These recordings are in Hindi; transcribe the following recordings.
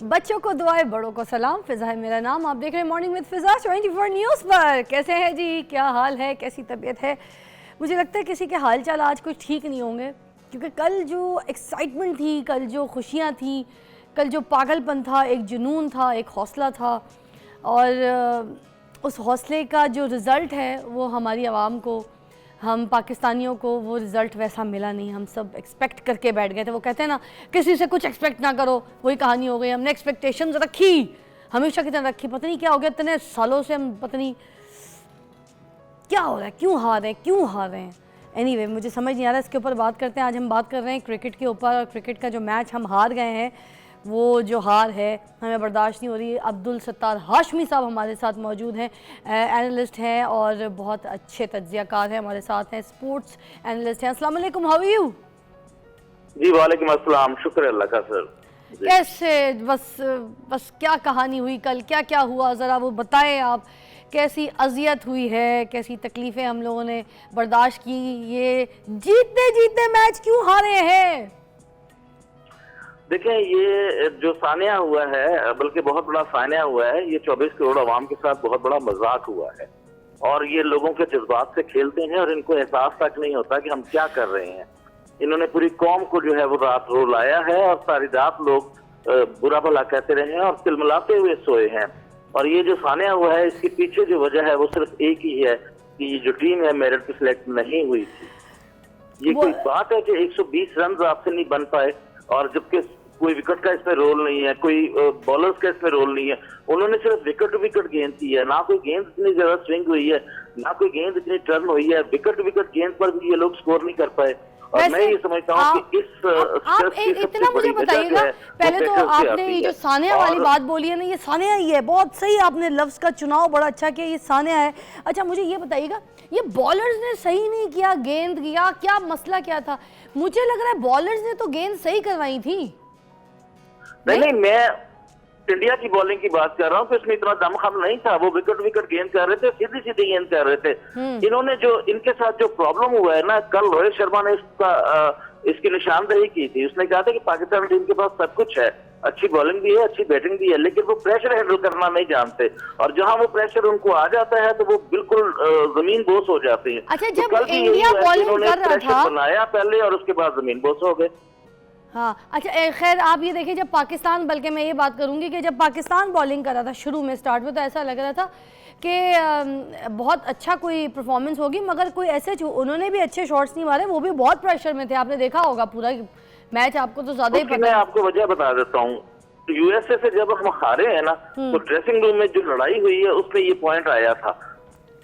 बच्चों को दुआएं, बड़ों को सलाम। फिजा है मेरा नाम, आप देख रहे हैं मॉर्निंग विद फिजा 24 न्यूज़ पर। कैसे हैं जी, क्या हाल है, कैसी तबीयत है? मुझे लगता है किसी के हाल चाल आज कुछ ठीक नहीं होंगे, क्योंकि कल जो एक्साइटमेंट थी, कल जो खुशियाँ थी, कल जो पागलपन था, एक जुनून था, एक हौसला था, और उस हौसले का जो रिज़ल्ट है वो हमारी आवाम को, हम पाकिस्तानियों को वो रिज़ल्ट वैसा मिला नहीं। हम सब एक्सपेक्ट करके बैठ गए थे। वो कहते हैं ना, किसी से कुछ एक्सपेक्ट ना करो, वही कहानी हो गई। हमने एक्सपेक्टेशंस रखी, हमेशा की तरह रखी, पता नहीं क्या हो गया, इतने सालों से हम पता नहीं क्या हो रहा है, क्यों हार रहे हैं, क्यों हार रहे हैं। एनीवे, मुझे समझ नहीं आ रहा, इसके ऊपर बात करते हैं। आज हम बात कर रहे हैं क्रिकेट के ऊपर, और क्रिकेट का जो मैच हम हार गए हैं, वो जो हार है हमें बर्दाश्त नहीं हो रही। अब्दुल सत्तार हाशमी साहब हमारे साथ मौजूद हैं, एनालिस्ट हैं और बहुत अच्छे तज्ज़ियाकार हैं, हमारे साथ हैं, स्पोर्ट्स एनालिस्ट हैं। अस्सलाम वालेकुम, हाउ आर यू? जी वालेकुम अस्सलाम, शुक्र अल्लाह का सर। कैसे, बस क्या कहानी हुई कल, क्या क्या हुआ, ज़रा वो बताएं आप। कैसी अजियत हुई है, कैसी तकलीफ़ें हम लोगों ने बर्दाश्त की, ये जीतते जीतते मैच क्यों हारे हैं? देखें, ये जो सानिया हुआ है, बल्कि बहुत बड़ा सानिया हुआ है, ये 24 करोड़ आवाम के साथ बहुत बड़ा मजाक हुआ है। और ये लोगों के जज्बात से खेलते हैं और इनको एहसास तक नहीं होता कि हम क्या कर रहे हैं। इन्होंने पूरी कौम को जो है वो रात रुलाया है और सारी रात लोग बुरा भला कहते रहे हैं और तिलमिलाते हुए सोए हैं। और ये जो सानिया हुआ है, इसके पीछे जो वजह है वो सिर्फ एक ही है कि ये जो टीम है मेरिट पे सिलेक्ट नहीं हुई थी। ये कोई बात है कि 120 रन आपसे नहीं बन पाए, और जबकि कोई विकेट का इसमें रोल नहीं है, कोई बॉलर्स का इसमें रोल नहीं है। उन्होंने सिर्फ विकेट गेंद की है, ना कोई गेंद इतनी ज्यादा स्विंग हुई है, ना कोई गेंद इतनी टर्न हुई है। विकेट गेंद पर भी ये लोग स्कोर नहीं कर पाए। और मैं ये समझता हूँ कि इस आप इतना मुझे बताइएगा, पहले तो आपने ये जो सानिया वाली बात बोली है ना, ये सानिया ही है, बहुत सही आपने लफ्ज का चुनाव बड़ा अच्छा किया, ये सानिया है। अच्छा, मुझे ये बताइएगा, ये बॉलर्स ने सही नहीं किया, गेंद किया, क्या मसला क्या था? मुझे लग रहा है बॉलर्स ने तो गेंद सही करवाई थी। नहीं, मैं इंडिया की बॉलिंग की बात कर रहा हूँ, तो इसमें इतना दमखम नहीं था। वो विकेट गेंद कर रहे थे, सीधी सीधी गेंद कर रहे थे। इन्होंने जो इनके साथ जो प्रॉब्लम हुआ है ना, कल रोहित शर्मा ने इसकी निशानदेही की थी। उसने कहा था कि पाकिस्तान टीम के पास सब कुछ है, अच्छी बॉलिंग भी है, अच्छी बैटिंग भी है, लेकिन वो प्रेशर हैंडल करना नहीं जानते। और जहां वो प्रेशर उनको आ जाता है तो वो बिल्कुल जमीन बोस हो जाती है। अच्छा, जब इंडिया बॉलिंग कर रहा था, बनाया पहले और उसके बाद जमीन बोस हो गए। हाँ, अच्छा, खैर आप ये देखिए, जब पाकिस्तान, बल्कि मैं ये बात करूंगी कि जब पाकिस्तान बॉलिंग कर रहा था शुरू में, स्टार्ट में, तो ऐसा लग रहा था कि बहुत अच्छा कोई परफॉर्मेंस होगी, मगर कोई ऐसे उन्होंने भी अच्छे शॉट्स नहीं मारे, वो भी बहुत प्रेशर में थे। आपने देखा होगा पूरा मैच, आपको तो ज्यादा ही पता है। मैं आपको वजह बता देता हूँ। यूएसए से जब हम हारे हैं ना, तो ड्रेसिंग रूम में जो लड़ाई हुई है उसमें ये पॉइंट आया था।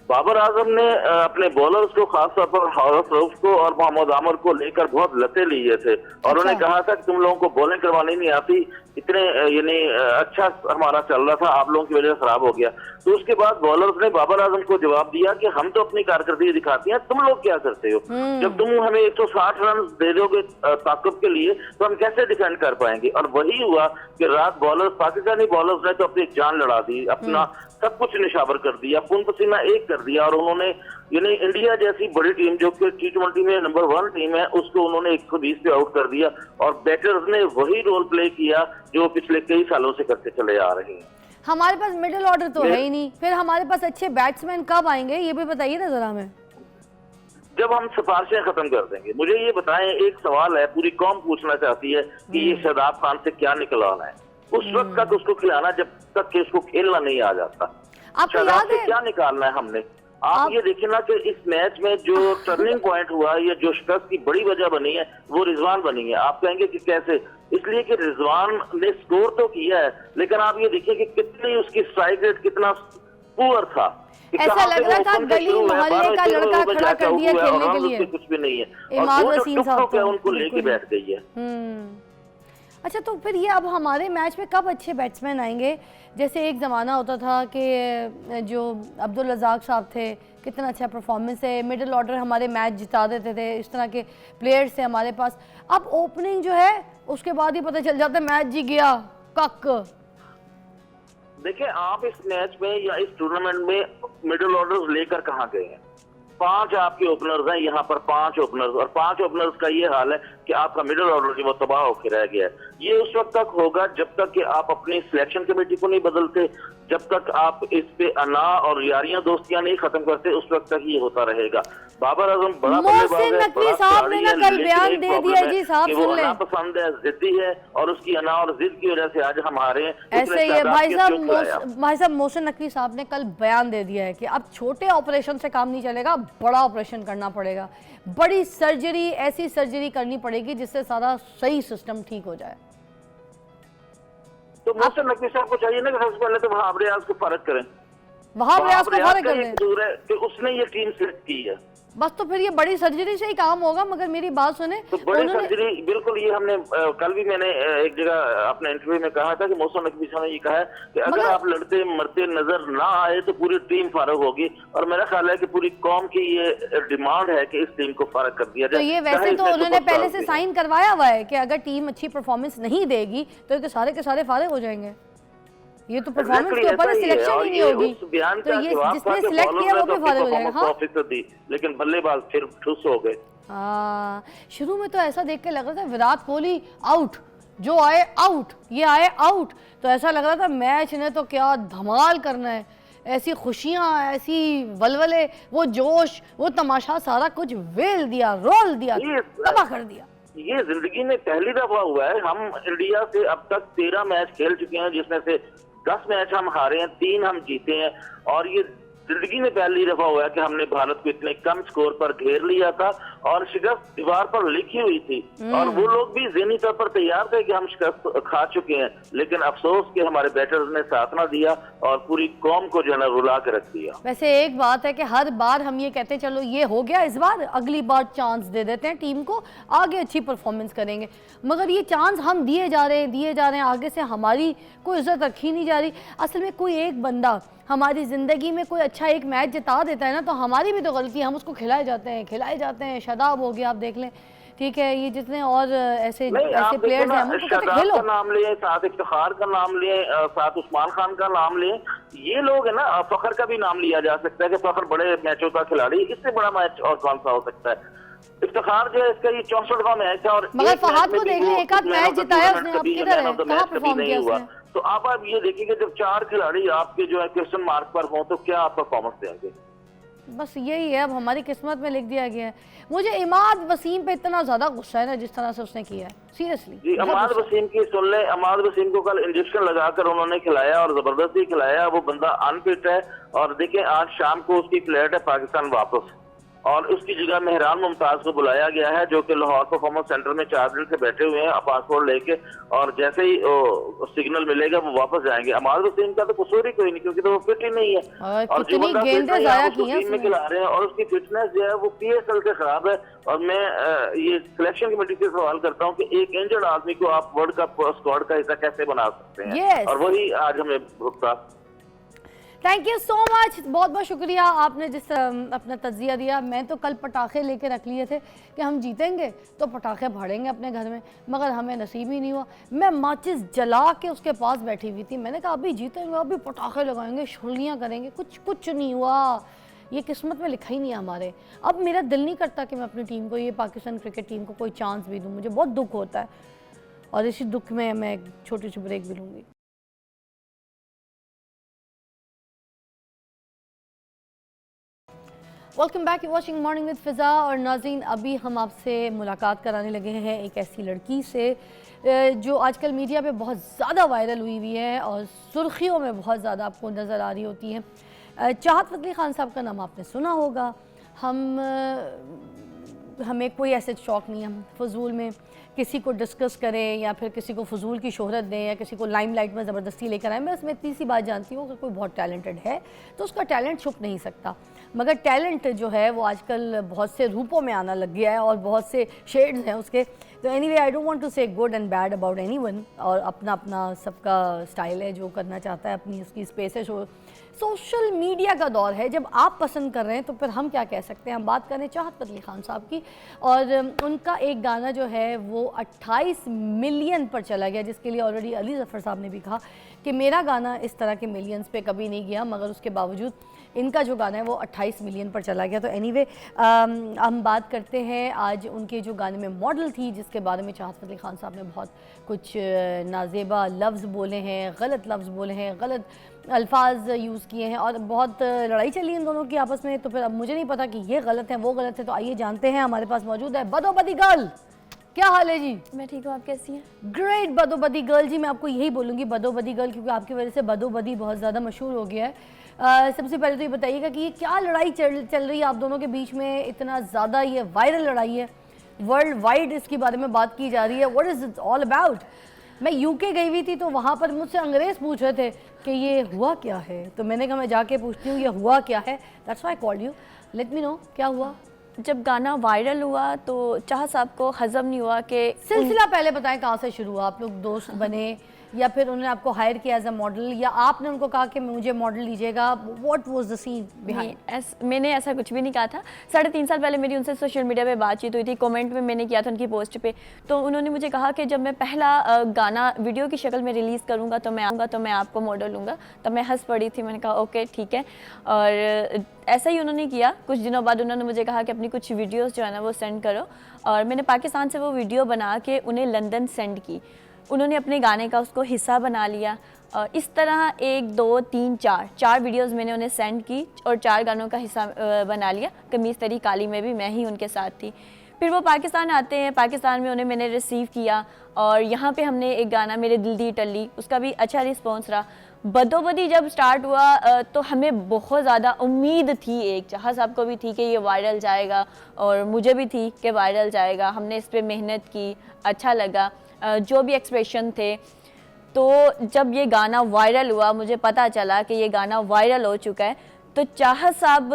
बाबर आजम ने अपने बॉलर्स को, खासतौर पर हारिस रऊफ को और मोहम्मद आमिर को लेकर बहुत लते लिए थे। और उन्होंने कहा था कि तुम लोगों को बॉलिंग करवानी नहीं आती, इतने यानी अच्छा हमारा चल रहा था, आप लोगों की वजह से खराब हो गया। तो उसके बाद बॉलर्स ने बाबर आजम को जवाब दिया कि हम तो अपनी कारकर्दगी दिखाती हैं, तुम लोग क्या करते हो? जब तुम हमें 160 रन दे दोगे ताकुब के लिए, तो हम कैसे डिफेंड कर पाएंगे? और वही हुआ कि रात बॉलर्स, पाकिस्तानी बॉलर्स ने तो अपनी जान लड़ा दी, अपना सब कुछ निशावर कर दिया, खून पसीना एक कर दिया। और उन्होंने यानी इंडिया जैसी बड़ी टीम जो कि T20 में नंबर 1 टीम है, उसको उन्होंने 120 पे आउट कर दिया। और बैटर्स ने वही रोल प्ले किया जो पिछले कई सालों से करते चले आ रहे हैं। हमारे पास मिडिल ऑर्डर तो है ही नहीं, फिर हमारे पास अच्छे बैट्समैन कब आएंगे, ये भी बताइए ना जरा हमें। जब हम सिफारिशें खत्म कर देंगे। मुझे ये बताएं, एक सवाल है, पूरी कौम पूछना चाहती है कि ये शादाब खान से क्या निकलवाना है? उस वक्त तक उसको खिलाना जब तक कि उसको खेलना नहीं आ जाता। आपको याद है क्या निकालना है हमने? आप ये देखें ना कि इस मैच में जो टर्निंग पॉइंट हुआ, ये जो शिकस्त की बड़ी वजह बनी है, वो रिजवान बनी है। आप कहेंगे कि कैसे? इसलिए कि रिजवान ने स्कोर तो किया है, लेकिन आप ये देखिए कि कितनी उसकी स्ट्राइक रेट कितना पुअर था। ऐसा लग रहा था गली मोहल्ले का लड़का खड़ा कर दिया खेलने के लिए। कुछ भी नहीं है, इमाद वसीम साहब उनको लेके बैठ गई है। अच्छा, तो फिर ये अब हमारे मैच में कब अच्छे बैट्समैन आएंगे? जैसे एक ज़माना होता था कि जो अब्दुल रज़ाक साहब थे, कितना अच्छा परफॉर्मेंस है, मिडिल ऑर्डर हमारे मैच जिता देते थे, इस तरह के प्लेयर्स थे हमारे पास। अब ओपनिंग जो है उसके बाद ही पता चल जाता है मैच जी गया कक। देखिए, आप इस मैच में या इस टूर्नामेंट में मिडिल ऑर्डर्स लेकर कहाँ गए हैं? 5 आपके ओपनर्स हैं यहाँ पर, 5 ओपनर्स, और 5 ओपनर्स का ये हाल है कि आपका मिडिल ऑर्डर जो वो तबाह होकर रह गया है। ये उस वक्त तक होगा जब तक कि आप अपनी सिलेक्शन कमेटी को नहीं बदलते, जब तक आप इस पे अना और यारियां दोस्तियां नहीं खत्म करते, उस वक्त तक ये होता रहेगा। बाबर आजम बड़ा मोहसिन नकवी साहब ने ना कल बयान दे दिया जी, साहब सुन ले। पसंद है, जिद्दी है, और उसकी अना और जिद की वजह से आज हम हारे हैं। ऐसे ही है भाई साहब मोहसिन नकवी साहब ने कल बयान दे दिया है कि अब छोटे ऑपरेशन से काम नहीं चलेगा, बड़ा ऑपरेशन करना पड़ेगा, बड़ी सर्जरी, ऐसी सर्जरी करनी पड़ेगी जिससे सारा सही सिस्टम ठीक हो जाए। तो मोहसिन नकवी साहब को चाहिए ना कि सबसे पहले तो वहाब रियाज को फारिग करें। वहाब रियाज को फारिग कर दें। दूर है कि उसने ये टीम सेलेक्ट की है, बस तो फिर ये बड़ी सर्जरी से ही काम होगा। मगर मेरी बात सुने, तो बड़ी सर्जरी बिल्कुल, ये हमने कल भी मैंने एक जगह अपने इंटरव्यू में कहा था कि मोहसिन नकवी साहब ने ये कहा है कि अगर आप लड़ते मरते नजर ना आए तो पूरी टीम फारिग होगी, और मेरा ख्याल है कि पूरी कौम की ये डिमांड है कि इस टीम को फारिग कर दिया जाए। तो ये वैसे तो उन्होंने पहले से साइन करवाया हुआ है कि अगर टीम अच्छी परफॉर्मेंस नहीं देगी तो सारे के सारे फारिग हो जाएंगे। ये तो परफॉर्मेंस के ऊपर सिलेक्शन ही नहीं होगी, तो ये जिसने सिलेक्ट किया वो भी फारिग हो जाएगा। हाँ, लेकिन बल्लेबाज फिर ठुस हो गए। हाँ, शुरू में तो ऐसा देख के लग रहा था विराट कोहली आउट, जो आए आउट, ये आए आउट, तो ऐसा लग रहा था मैच ने तो क्या धमाल करना है, ऐसी खुशियाँ, ऐसी वलवले, वो जोश, वो तमाशा, सारा कुछ वेल दिया, रोल दिया, तबाह कर दिया। ये जिंदगी में पहली दफा हुआ है, हम इंडिया से अब तक 13 मैच खेल चुके हैं, जिसमें से 10 मैच हम हारे हैं, 3 हम जीते हैं, और ये जिंदगी में पहली दफा हुआ है कि हमने भारत को इतने कम स्कोर पर घेर लिया था और शिकस्त दीवार पर लिखी हुई थी, और वो लोग भी ज़हनी तौर पर तैयार थे कि हम शिकस्त खा चुके हैं, लेकिन अफसोस कि हमारे बैटर्स ने साथ ना दिया और पूरी कौम को जो है ना रुला के रख दिया। वैसे एक बात है कि हर बार हम ये कहते हैं चलो ये हो गया, इस बार अगली बार चांस दे देते हैं टीम को, आगे अच्छी परफॉर्मेंस करेंगे, मगर ये चांस हम दिए जा रहे हैं, आगे से हमारी कोई इज्जत रखी नहीं जा रही। असल में कोई एक बंदा हमारी ज़िंदगी में कोई अच्छा एक मैच जिता देता है ना, तो हमारी भी तो गलती है, हम उसको खिलाए जाते हैं। शादाब हो गया, आप देख लें, ठीक है, ये जितने और ऐसे प्लेयर्स हैं उनको कहते खेलो। का नाम लिए, साथ इफ्तिखार का नाम लिए, साथ उस्मान खान का नाम लिए, ये लोग है ना, फखर का भी नाम लिया जा सकता है कि फखर बड़े मैचों का खिलाड़ी, इससे बड़ा मैच और कौन सा हो सकता है। इफ्तिखार जो है इसका ये 64वां मैच है, और मगर फहाद को देख ले, एक आध मैच जिताया उसने, अब किधर है, कहां परफॉर्म किया उसने? तो आप ये देखिए कि जब 4 खिलाड़ी आपके जो है क्वेश्चन मार्क पर हों तो क्या आप परफॉर्मेंस देंगे? बस यही है, अब हमारी किस्मत में लिख दिया गया है। मुझे इमाद वसीम पे इतना ज्यादा गुस्सा है ना जिस तरह से उसने किया है, सीरियसली। जी, इमाद वसीम की सुन ले, इमाद वसीम को कल इंजेक्शन लगाकर उन्होंने खिलाया और जबरदस्ती खिलाया, वो बंदा अनफिट है, और देखिए आज शाम को उसकी फ्लाइट है पाकिस्तान वापस, और उसकी जगह मेहरान मुमताज को बुलाया गया है, जो कि लाहौर परफॉर्मेंस सेंटर में 4 दिन से बैठे हुए हैं पासपोर्ट लेके, और जैसे ही सिग्नल मिलेगा वो वापस जाएंगे। अमाद वसीम का तो कसूर ही कोई नहीं, क्योंकि तो वो फिट ही नहीं है, और जो बंदा फिट नहीं है उसको टीम में खिला रहे हैं, और उसकी फिटनेस जो है वो PSL से खराब है। और मैं ये सिलेक्शन कमेटी से सवाल करता हूँ कि एक इंजर्ड आदमी को आप वर्ल्ड कप स्क्वाड का हिस्सा कैसे बना सकते हैं? और वही आज हमें भुगता। थैंक यू सो मच, बहुत बहुत शुक्रिया आपने जिस अपना तज्जिया दिया। मैं तो कल पटाखे लेके रख लिए थे कि हम जीतेंगे तो पटाखे फाड़ेंगे अपने घर में, मगर हमें नसीब ही नहीं हुआ। मैं माचिस जला के उसके पास बैठी हुई थी, मैंने कहा अभी जीतेंगे, अभी पटाखे लगाएंगे, शुलियाँ करेंगे, कुछ नहीं हुआ। ये किस्मत में लिखा ही नहीं है हमारे। अब मेरा दिल नहीं करता कि मैं अपनी टीम को, ये पाकिस्तान क्रिकेट टीम को कोई चांस भी दूँ, मुझे बहुत दुख होता है, और इसी दुख में मैं एक छोटी सी ब्रेक भी लूँगी। Welcome back, you watching morning with Fiza. और नाज़रीन, अभी हम आपसे मुलाकात कराने लगे हैं एक ऐसी लड़की से जो आजकल मीडिया पे बहुत ज़्यादा वायरल हुई है और सुर्खियों में बहुत ज़्यादा आपको नज़र आ रही होती है। चाहत फ़तली खान साहब का नाम आपने सुना होगा। हमें कोई ऐसे शौक़ नहीं है हम फजूल में किसी को डिस्कस करें या फिर किसी को फजूल की शोहरत दें या किसी को लाइमलाइट में ज़बरदस्ती लेकर आएँ। मैं इसमें इतनी सी बात जानती हूँ कि कोई बहुत टैलेंटेड है तो उसका टैलेंट छुप नहीं सकता, मगर टैलेंट जो है वो आजकल बहुत से रूपों में आना लग गया है और बहुत से शेड्स हैं उसके। तो anyway, I don't want to say good and bad about anyone, और अपना अपना सबका स्टाइल है, जो करना चाहता है अपनी उसकी स्पेस है। सोशल मीडिया का दौर है, जब आप पसंद कर रहे हैं तो फिर हम क्या कह सकते हैं। हम बात करें चाहत फ़तली खान साहब की, और उनका एक गाना जो है वो वो 28 मिलियन पर चला गया, जिसके लिए ऑलरेडी अली ज़फ़र साहब ने भी कहा कि मेरा गाना इस तरह के मिलियंस पे कभी नहीं गया, मगर उसके बावजूद इनका जो गाना है वो 28 मिलियन पर चला गया। तो एनीवे हम बात करते हैं आज उनके जो गाने में मॉडल थी, जिसके बारे में चाहत फ़तेह अली खान साहब ने बहुत कुछ नाजेबा लफ्ज़ बोले हैं, गलत लफ्ज़ बोले हैं, गलत अल्फाज यूज़ किए हैं और बहुत लड़ाई चली इन दोनों की आपस में। तो फिर अब मुझे नहीं पता कि ये गलत है वो गलत है, तो आइए जानते हैं। हमारे पास मौजूद है बदो बदी गर्ल। क्या हाल है जी? मैं ठीक हूँ, आप कैसी हैं? ग्रेट बदो बदी गर्ल जी। मैं आपको यही बोलूँगी बदो बदी गर्ल, क्योंकि आपकी वजह से बदो बदी बहुत ज़्यादा मशहूर हो गया है। सबसे पहले तो ये बताइएगा कि ये क्या लड़ाई चल रही है आप दोनों के बीच में, इतना ज़्यादा ये वायरल लड़ाई है, वर्ल्ड वाइड इसके बारे में बात की जा रही है। What is it all about? मैं यूके गई हुई थी तो वहाँ पर मुझसे अंग्रेज़ पूछ रहे थे कि ये हुआ क्या है, तो मैंने कहा मैं जाके पूछती हूँ ये हुआ क्या है। That's why I called you, let me know क्या हुआ। जब गाना वायरल हुआ तो चाहत साहब को हजम नहीं हुआ कि सिलसिला पहले बताएं कहाँ से शुरू हुआ, आप लोग दोस्त बने या फिर उन्होंने आपको हायर किया एज अ मॉडल, या आपने उनको कहा कि मुझे मॉडल लीजिएगा? What was the scene behind? मैंने ऐसा कुछ भी नहीं कहा था। 3.5 साल पहले मेरी उनसे सोशल मीडिया पे बातचीत हुई थी, कमेंट में मैंने किया था उनकी पोस्ट पे। तो उन्होंने मुझे कहा कि जब मैं पहला गाना वीडियो की शक्ल में रिलीज़ करूँगा तो मैं आऊँगा, तो मैं आपको मॉडल लूँगा। तब मैं हंस पड़ी थी, मैंने कहा ओके ठीक है। और ऐसा ही उन्होंने किया। कुछ दिनों बाद उन्होंने मुझे कहा कि अपनी कुछ वीडियोज़ जो है ना वो सेंड करो, और मैंने पाकिस्तान से वो वीडियो बना के उन्हें लंदन सेंड की। उन्होंने अपने गाने का उसको हिस्सा बना लिया, और इस तरह 1 2 3 4 वीडियोस मैंने उन्हें सेंड की और 4 गानों का हिस्सा बना लिया। कमीज़ तेरी काली में भी मैं ही उनके साथ थी। फिर वो पाकिस्तान आते हैं, पाकिस्तान में उन्हें मैंने रिसीव किया, और यहाँ पे हमने एक गाना मेरे दिल दी टल्ली, उसका भी अच्छा रिस्पॉन्स रहा। बदो बदी जब स्टार्ट हुआ तो हमें बहुत ज़्यादा उम्मीद थी, एक चाहा साहब को भी थी कि ये वायरल जाएगा, और मुझे भी थी कि वायरल जाएगा। हमने इस पर मेहनत की, अच्छा लगा जो भी एक्सप्रेशन थे। तो जब ये गाना वायरल हुआ, मुझे पता चला कि ये गाना वायरल हो चुका है, तो चाहत साहब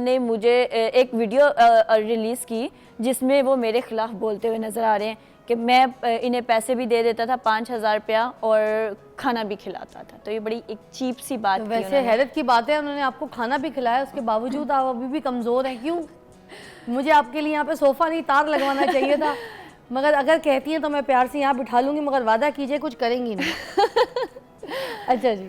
ने मुझे एक वीडियो रिलीज़ की जिसमें वो मेरे ख़िलाफ़ बोलते हुए नज़र आ रहे हैं कि मैं इन्हें पैसे भी दे देता था 5,000 रुपया और खाना भी खिलाता था। तो ये बड़ी एक चीप सी बात तो वैसे हैरत की बात है, उन्होंने आपको खाना भी खिलाया, उसके बावजूद आप अभी भी कमज़ोर हैं। क्यों? मुझे आपके लिए यहाँ पे सोफ़ा नहीं तार लगवाना चाहिए था, मगर अगर कहती हैं तो मैं प्यार से यहाँ बिठा लूँगी, मगर वादा कीजिए कुछ करेंगी नहीं। अच्छा जी।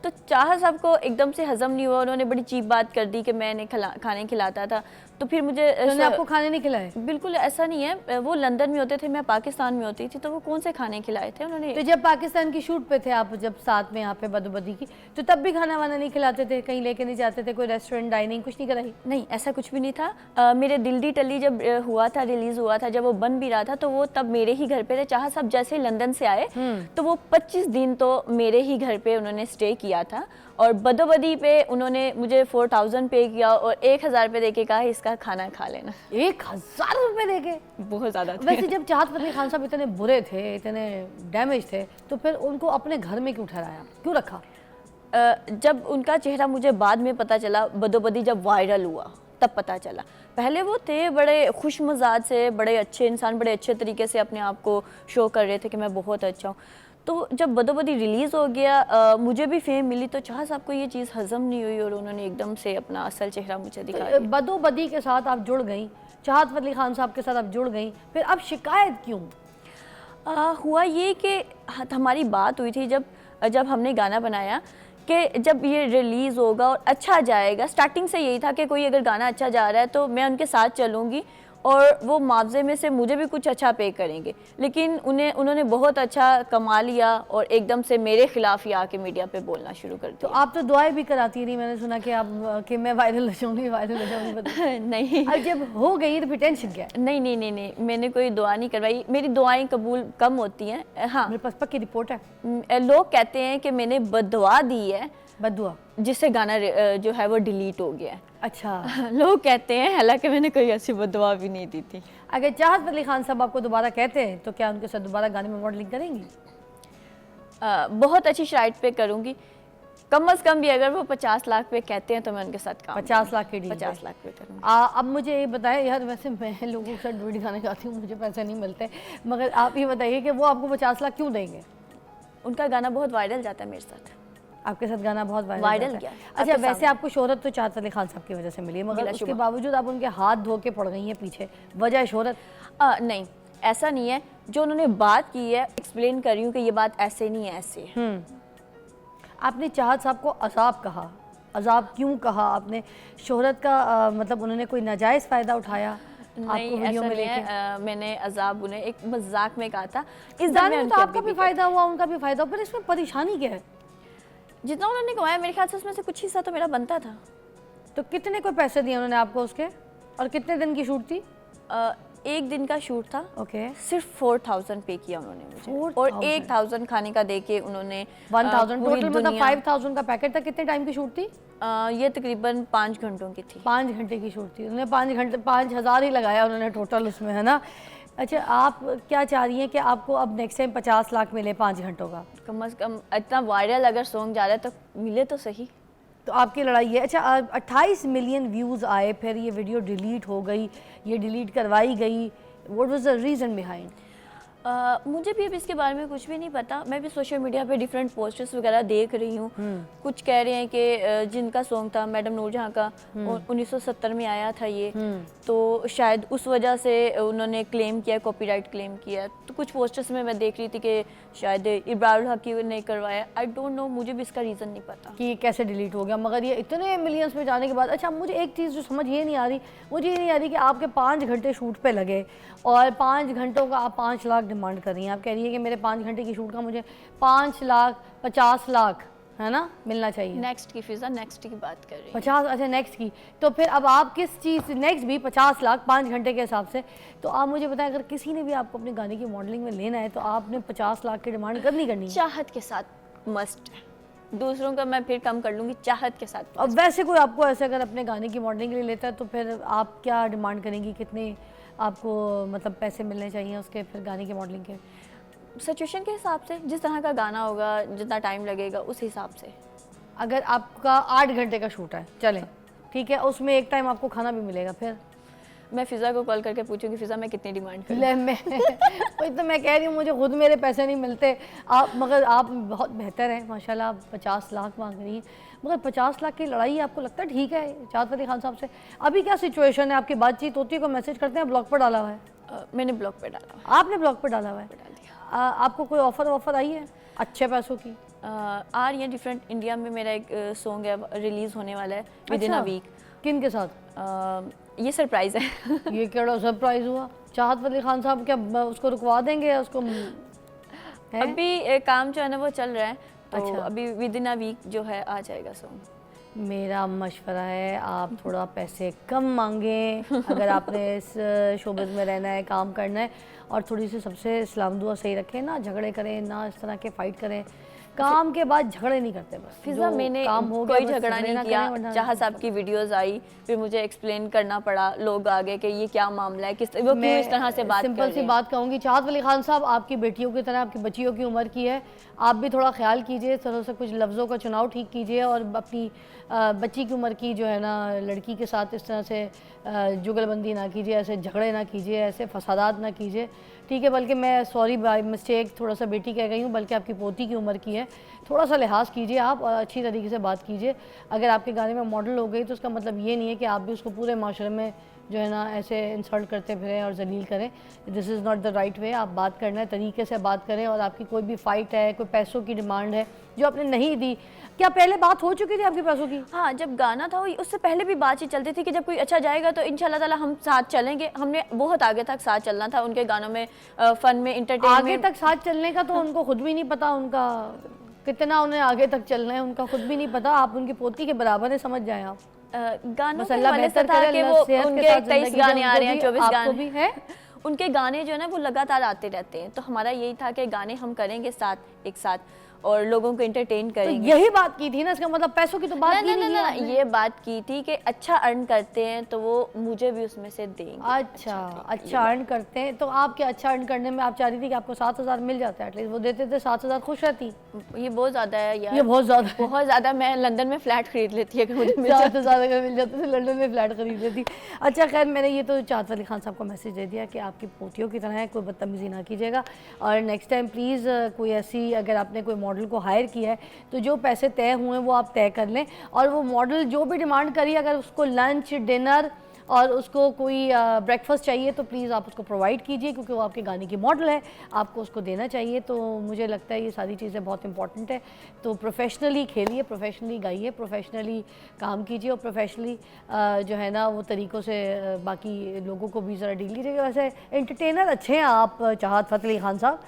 तो चाहत साहब को एकदम से हजम नहीं हुआ, उन्होंने बड़ी चीप बात कर दी कि मैं इन्हें खाने खिलाता था। तो फिर मुझे उन्होंने आपको खाने नहीं खिलाए? बिल्कुल ऐसा नहीं है, वो लंदन में होते थे, मैं पाकिस्तान में होती थी, तो वो कौन से खाने खिलाए थे उन्होंने? तो जब पाकिस्तान की शूट पे थे आप, जब साथ में यहाँ पे बदो बदी की, तो तब भी खाना वाना नहीं खिलाते थे? कहीं लेके नहीं जाते थे? कोई रेस्टोरेंट डाइनिंग कुछ नहीं कराई? नहीं, ऐसा कुछ भी नहीं था। मेरे दिल दी टल्ली जब हुआ था, रिलीज़ हुआ था, जब वो बन भी रहा था, तो वो तब मेरे ही घर पे थे। चाहत साहब जैसे ही लंदन से आए तो वो 25 दिन तो मेरे ही घर पे उन्होंने स्टे किया था, और बदो बदी पे उन्होंने मुझे 4,000 पे किया और 1,000 रुपये दे के कहा इसका खाना खा लेना। 1,000 रुपये दे के? बहुत ज़्यादा। वैसे जब चाहत फ़तेह अली खान साहब इतने बुरे थे, इतने डैमेज थे, तो फिर उनको अपने घर में क्यों ठहराया, क्यों रखा? जब उनका चेहरा मुझे बाद में पता चला, बदो बदी जब वायरल हुआ तब पता चला। पहले वो थे बड़े खुश मजाज से, बड़े अच्छे इंसान, बड़े अच्छे तरीके से अपने आप को शो कर रहे थे कि मैं बहुत अच्छा हूँ। तो जब बदो बदी रिलीज़ हो गया, मुझे भी फेम मिली, तो चाह साहब को ये चीज़ हजम नहीं हुई और उन्होंने एकदम से अपना असल चेहरा मुझे दिखा दिया। बदो बदी के साथ आप जुड़ गई, चाहत फ़तेह अली खान साहब के साथ आप जुड़ गई, फिर अब शिकायत क्यों? हुआ ये कि हमारी बात हुई थी जब हमने गाना बनाया कि जब ये रिलीज़ होगा और अच्छा जाएगा, स्टार्टिंग से यही था कि कोई अगर गाना अच्छा जा रहा है तो मैं उनके साथ चलूँगी और वो मुआवजे में से मुझे भी कुछ अच्छा पे करेंगे। लेकिन उन्होंने बहुत अच्छा कमा लिया और एकदम से मेरे खिलाफ ही आके मीडिया पे बोलना शुरू कर दिया। तो आप तो दुआएं भी कराती रही, मैंने सुना कि आप कि मैं वायरल हो जाऊँगी। नहीं, अब जब हो गई तो फिर टेंशन क्या? नहीं, मैंने कोई दुआ नहीं करवाई, मेरी दुआएं कबूल कम होती हैं। हाँ, मेरे पास पक्की रिपोर्ट है। लोग कहते हैं कि मैंने बद्दुआ दी है, बद्दुआ, जिससे गाना जो है वो डिलीट हो गया है। अच्छा, लोग कहते हैं, हालांकि मैंने कोई ऐसी बद्दुआ भी नहीं दी थी। अगर चाहत फ़तेह अली खान साहब आपको दोबारा कहते हैं तो क्या उनके साथ दोबारा गाने में मॉडलिंग करेंगी? बहुत अच्छी शराइट पे करूँगी। कम अज़ कम भी अगर वो 50 लाख पे कहते हैं तो मैं उनके साथ काम 50 लाख के डील 50 लाख पे करूँगी। अब मुझे ये बताएं यार, वैसे मैं लोगों के साथ डुएट गाने गाती हूँ, मुझे पैसे नहीं मिलते, मगर आप ये बताइए कि वो आपको 50 लाख क्यों देंगे? उनका गाना बहुत वायरल जाता है मेरे साथ। आपके साथ गाना बहुत वायरल गया? गया। अच्छा, वैसे आपको शोहरत तो चाहत फ़तेह अली खान साहब की वजह से मिली है, मगर उसके बावजूद आप उनके हाथ धो के पड़ गई हैं पीछे, वजह शोहरत? नहीं, ऐसा नहीं है, जो उन्होंने बात की है एक्सप्लेन कर रही हूँ कि ये बात ऐसे नहीं है, ऐसे है। आपने चाहत साहब को अजाब कहा, अजाब क्यों कहा आपने? शोहरत का मतलब उन्होंने कोई नाजायज़ फ़ायदा उठाया आपको नहीं, वीडियो ऐसा में नहीं लेके? है। मैंने अजाब उन्हें एक मजाक में कहा था। इस जाने दरमियान में तो उनकी आपका अभी भी फ़ायदा हुआ, उनका भी फ़ायदा हुआ, पर इसमें परेशानी क्या है? जितना उन्होंने कमाया मेरे ख्याल से उसमें से कुछ हिस्सा तो मेरा बनता था। तो कितने को पैसे दिए उन्होंने आपको उसके, और कितने दिन की शूट थी? एक दिन का शूट था, ओके, सिर्फ 4000 पे किया उन्होंने मुझे, 4000 और 1000 खाने का दे के उन्होंने 1000 पूरी टोटल, मतलब दुनिया- 5000 का पैकेट था। कितने टाइम की शूट थी? ये तकरीबन 5 घंटों की थी। 5 घंटे की शूट थी, उन्होंने 5 घंटे 5000 ही लगाया उन्होंने टोटल उसमें, है ना? अच्छा, आप क्या चाह रही हैं कि आपको अब नेक्स्ट टाइम 50 लाख मिले 5 घंटों का? कम से कम इतना वायरल अगर सॉन्ग जा रहा है तो मिले तो सही। तो आपकी लड़ाई है। अच्छा, 28 मिलियन व्यूज़ आए, फिर ये वीडियो डिलीट हो गई, ये डिलीट करवाई गई, what was the reason behind? मुझे भी अब इसके बारे में कुछ भी नहीं पता। मैं भी सोशल मीडिया पे डिफरेंट पोस्टर्स वगैरह देख रही हूँ। कुछ कह रहे हैं कि जिनका सॉन्ग था मैडम नूरजहां का, 1970 में आया था ये, तो शायद उस वजह से उन्होंने क्लेम किया, कॉपीराइट क्लेम किया। तो कुछ पोस्टर्स में मैं देख रही थी कि शायद इब्रारुल हकी ने करवाया। आई डोंट नो, मुझे भी इसका रीज़न नहीं पता कि ये कैसे डिलीट हो गया, मगर ये इतने मिलियंस में जाने के बाद। अच्छा, मुझे एक चीज़ जो समझ ये नहीं आ रही, मुझे ये नहीं आ रही कि आपके 5 घंटे शूट पे लगे और 5 घंटों का आप 5 लाख डिमांड कर रही हैं। आप कह रही है कि मेरे 5 घंटे की शूट का मुझे 5 लाख 50 लाख, है ना, मिलना चाहिए। नेक्स्ट की फिजा, नेक्स्ट की बात कर रही हूँ। 50, अच्छा नेक्स्ट की। तो फिर अब आप किस चीज़ से नेक्स्ट भी 50 लाख 5 घंटे के हिसाब से? तो आप मुझे बताएं, अगर किसी ने भी आपको अपने गाने की मॉडलिंग में लेना है तो आपने 50 लाख की डिमांड करनी है? चाहत के साथ मस्ट है, दूसरों का मैं फिर कम कर लूँगी, चाहत के साथ। अब वैसे कोई आपको ऐसे अगर अपने गाने की मॉडलिंग के लिए लेता है तो फिर आप क्या डिमांड करेंगी? कितने आपको मतलब पैसे मिलने चाहिए उसके, फिर गाने की मॉडलिंग के? सिचुएशन के हिसाब से, जिस तरह का गाना होगा, जितना टाइम लगेगा उस हिसाब से। अगर आपका 8 घंटे का शूट है, चलें ठीक है, उसमें एक टाइम आपको खाना भी मिलेगा, फिर? मैं फिजा को कॉल करके पूछूंगी फिजा मैं कितनी डिमांड करूं। ले मैं वही तो मैं कह रही हूँ, मुझे खुद मेरे पैसे नहीं मिलते। आप मगर आप बहुत बेहतर हैं माशाल्लाह, आप 50 लाख मांग रही हैं, मगर 50 लाख की लड़ाई आपको लगता है ठीक है चाहत अली खान साहब से? अभी क्या सिचुएशन है? आपकी बातचीत होती है, कोई मैसेज करते हैं, ब्लॉक पर डाला हुआ है? मैंने ब्लॉक पे डाला हुआ आपने ब्लॉक पर डाला हुआ है? आपको कोई ऑफर आई है अच्छे पैसों की? आ रही है डिफरेंट। इंडिया में मेरा एक सॉन्ग है, रिलीज होने वाला है विद इन अ वीक। किन के साथ? ये सरप्राइज है। ये केड़ा सरप्राइज हुआ? चाहत अली खान साहब क्या उसको रुकवा देंगे उसको? अभी काम जो है ना वो चल रहा है, तो अच्छा। अभी विद इन अ वीक जो है आ जाएगा सॉन्ग। मेरा मशवरा है आप थोड़ा पैसे कम मांगें अगर आपने इस शोबिज़ में रहना है, काम करना है, और थोड़ी सी सबसे इस्लाम दुआ सही रखें, ना झगड़े करें, ना इस तरह के फाइट करें। काम के बाद झगड़े नहीं करते बस। फिजा मैंने काम हो गया कोई बस झगड़ा नहीं किया। चाहा साहब की वीडियोस आई, फिर मुझे एक्सप्लेन करना पड़ा लोग आगे कि ये क्या मामला है, किस वो क्यों इस तरह से बात कर रहे हैं। सिंपल सी बात कहूँगी, चाहत अली खान साहब आपकी बेटियों की तरह, आपकी बच्चियों की उम्र की है, आप भी थोड़ा ख्याल कीजिए, थोड़ा सा कुछ लफ्ज़ों का चुनाव ठीक कीजिए, और अपनी बच्ची की उम्र की जो है ना लड़की के साथ इस तरह से जुगलबंदी ना कीजिए, ऐसे झगड़े ना कीजिए, ऐसे फसादात ना कीजिए, ठीक है? बल्कि मैं सॉरी बाय मिस्टेक थोड़ा सा बेटी कह गई हूँ, बल्कि आपकी पोती की उम्र की है, थोड़ा सा लिहाज कीजिए आप और अच्छी तरीके से बात कीजिए। अगर आपके गाने में मॉडल हो गई तो उसका मतलब ये नहीं है कि आप भी उसको पूरे माशरे में जो है ना ऐसे इंसल्ट करते फिरें और जलील करें। This is not the right way. आप बात करना है, तरीके से बात करें, और आपकी कोई भी फ़ाइट है, कोई पैसों की डिमांड है जो आपने नहीं दी, क्या पहले बात हो चुकी थी आपकी पैसों की? हाँ, जब गाना था उससे पहले भी बातचीत चलती थी कि जब कोई अच्छा जाएगा तो इंशाल्लाह ताला हम साथ चलेंगे। हमने बहुत आगे तक साथ चलना था उनके गानों में, फन में, एंटरटेनमेंट। आगे तक साथ चलने का तो उनको खुद भी नहीं पता, उनका कितना उन्हें आगे तक चलना है उनका खुद भी नहीं पता। आप उनकी पोती के बराबर है, समझ जाएं आप। गानों बस के अल्लाह हवाले से बेहतर था करे, कि अल्लाह वो सेहत के उनके साथ 23 ज़िंदगी गाने दे, आ रहे हैं, उनको 24 भी, गाने आपको भी है। उनके गाने जो है ना वो लगातार आते रहते हैं, तो हमारा यही था कि गाने हम करेंगे साथ, एक साथ, और लोगों को एंटरटेन तो करेंगे। यही बात की थी ना, इसका मतलब पैसों की तो बात ना की ना नहीं ना, है। ये बात की थी कि अच्छा अर्न करते हैं तो वो मुझे भी उसमें से देंगे। अच्छा अर्न करते हैं, तो आप क्या अच्छा अर्न करने में आप चाह रही थी कि आपको 7000 मिल जाता है एटलीस्ट? वो देते थे 7000, खुश रहती? ये बहुत ज़्यादा है यार, ये बहुत ज़्यादा है। बहुत ज़्यादा। मैं लंदन में फ्लैट खरीद लेती अगर मुझे मिल 7000 अगर मिल जाते थे लंदन में फ्लैट खरीद लेती। अच्छा खैर, मैंने ये तो चाहत अली खान साहब को मैसेज दे दिया कि आपकी पोतियों की तरह है, कोई बदतमीज़ी ना कीजिएगा, और नेक्स्ट टाइम प्लीज़ कोई ऐसी अगर आपने कोई मॉडल को हायर किया है तो जो पैसे तय हुए हैं वो आप तय कर लें, और वो मॉडल जो भी डिमांड करी, अगर उसको लंच, डिनर और उसको कोई ब्रेकफास्ट चाहिए तो प्लीज़ आप उसको प्रोवाइड कीजिए, क्योंकि वो आपके गाने की मॉडल है, आपको उसको देना चाहिए। तो मुझे लगता है ये सारी चीज़ें बहुत इंपॉर्टेंट है। तो प्रोफेशनली खेलिए, प्रोफेशनली गाइए, प्रोफेशनली काम कीजिए और प्रोफेशनली जो है ना वो तरीक़ों से बाकी लोगों को भी ज़रा डील कीजिएगा। वैसे एंटरटेनर अच्छे हैं आप चाहत फ़तेह अली खान साहब,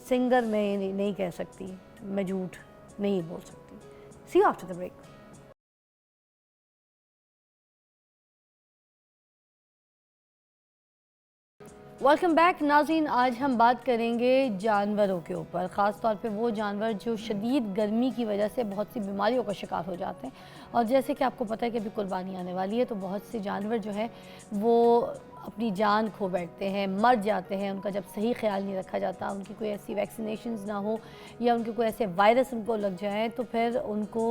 सिंगर मैं नहीं कह सकती, मैं झूठ नहीं बोल सकती। See you after the break. Welcome back नाज़रीन, आज हम बात करेंगे जानवरों के ऊपर, ख़ास तौर पे वो जानवर जो शदीद गर्मी की वजह से बहुत सी बीमारियों का शिकार हो जाते हैं। और जैसे कि आपको पता है कि अभी कुर्बानी आने वाली है, तो बहुत से जानवर जो है वो अपनी जान खो बैठते हैं, मर जाते हैं। उनका जब सही ख्याल नहीं रखा जाता, उनकी कोई ऐसी वैक्सीनेशंस ना हो या उनके कोई ऐसे वायरस उनको लग जाए, तो फिर उनको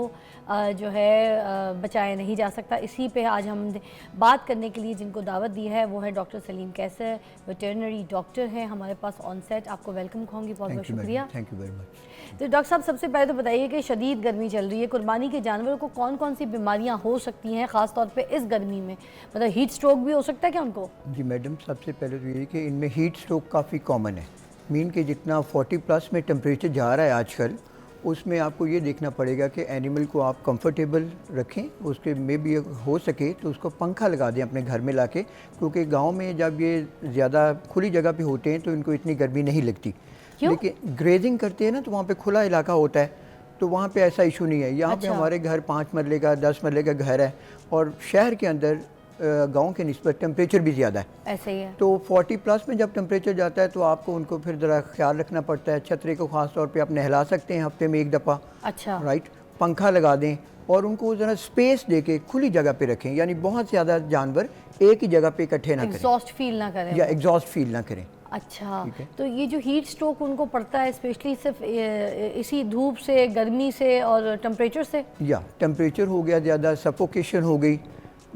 जो है बचाया नहीं जा सकता। इसी पे आज हम बात करने के लिए जिनको दावत दी है वो है डॉक्टर सलीम कैसर, वेटरनरी डॉक्टर हैं हमारे पास ऑन सेट। आपको वेलकम कहूँगी, बहुत बहुत शुक्रिया। Thank you very much. तो डॉक्टर साहब, सबसे पहले तो बताइए कि शदीद गर्मी चल रही है, कुर्बानी के जानवरों को कौन कौन सी बीमारियाँ हो सकती हैं, ख़ास तौर पे इस गर्मी में? मतलब हीट स्ट्रोक भी हो सकता है क्या उनको? जी मैडम, सबसे पहले तो ये कि इनमें हीट स्ट्रोक काफ़ी कॉमन है। मीन के जितना 40+ में टेम्परेचर जा रहा है आजकल, उसमें आपको ये देखना पड़ेगा कि एनिमल को आप कंफर्टेबल रखें, उसके में भी हो सके तो उसको पंखा लगा दें अपने घर में लाके, क्योंकि गांव में जब ये ज़्यादा खुली जगह पे होते हैं तो इनको इतनी गर्मी नहीं लगती। लेकिन ग्रेजिंग करते हैं ना, तो वहाँ पे खुला इलाका होता है, तो वहाँ पे ऐसा इशू नहीं है। यहाँ पे हमारे घर 5 मरले का 10 मरले का घर है, और शहर के अंदर गांव के निस्बत टेम्परेचर भी ज़्यादा है, ऐसे ही है। तो 40+ में जब टेम्परेचर जाता है तो आपको उनको फिर ज़रा ख्याल रखना पड़ता है। छतरे को ख़ास तौर पे आप नहला सकते हैं हफ्ते में 1 दफ़ा, अच्छा, राइट। पंखा लगा दें और उनको ज़रा स्पेस दे के खुली जगह पे रखें, यानी बहुत ज़्यादा जानवर एक ही जगह पे इकट्ठे ना करें, एग्जॉस्ट फील ना करें या एग्जॉस्ट फील ना करें। अच्छा, तो ये जो हीट स्ट्रोक उनको पड़ता है स्पेशली सिर्फ इसी धूप से, गर्मी से और टेम्परेचर से? या टेम्परेचर हो गया ज़्यादा, सफोकेशन हो गई,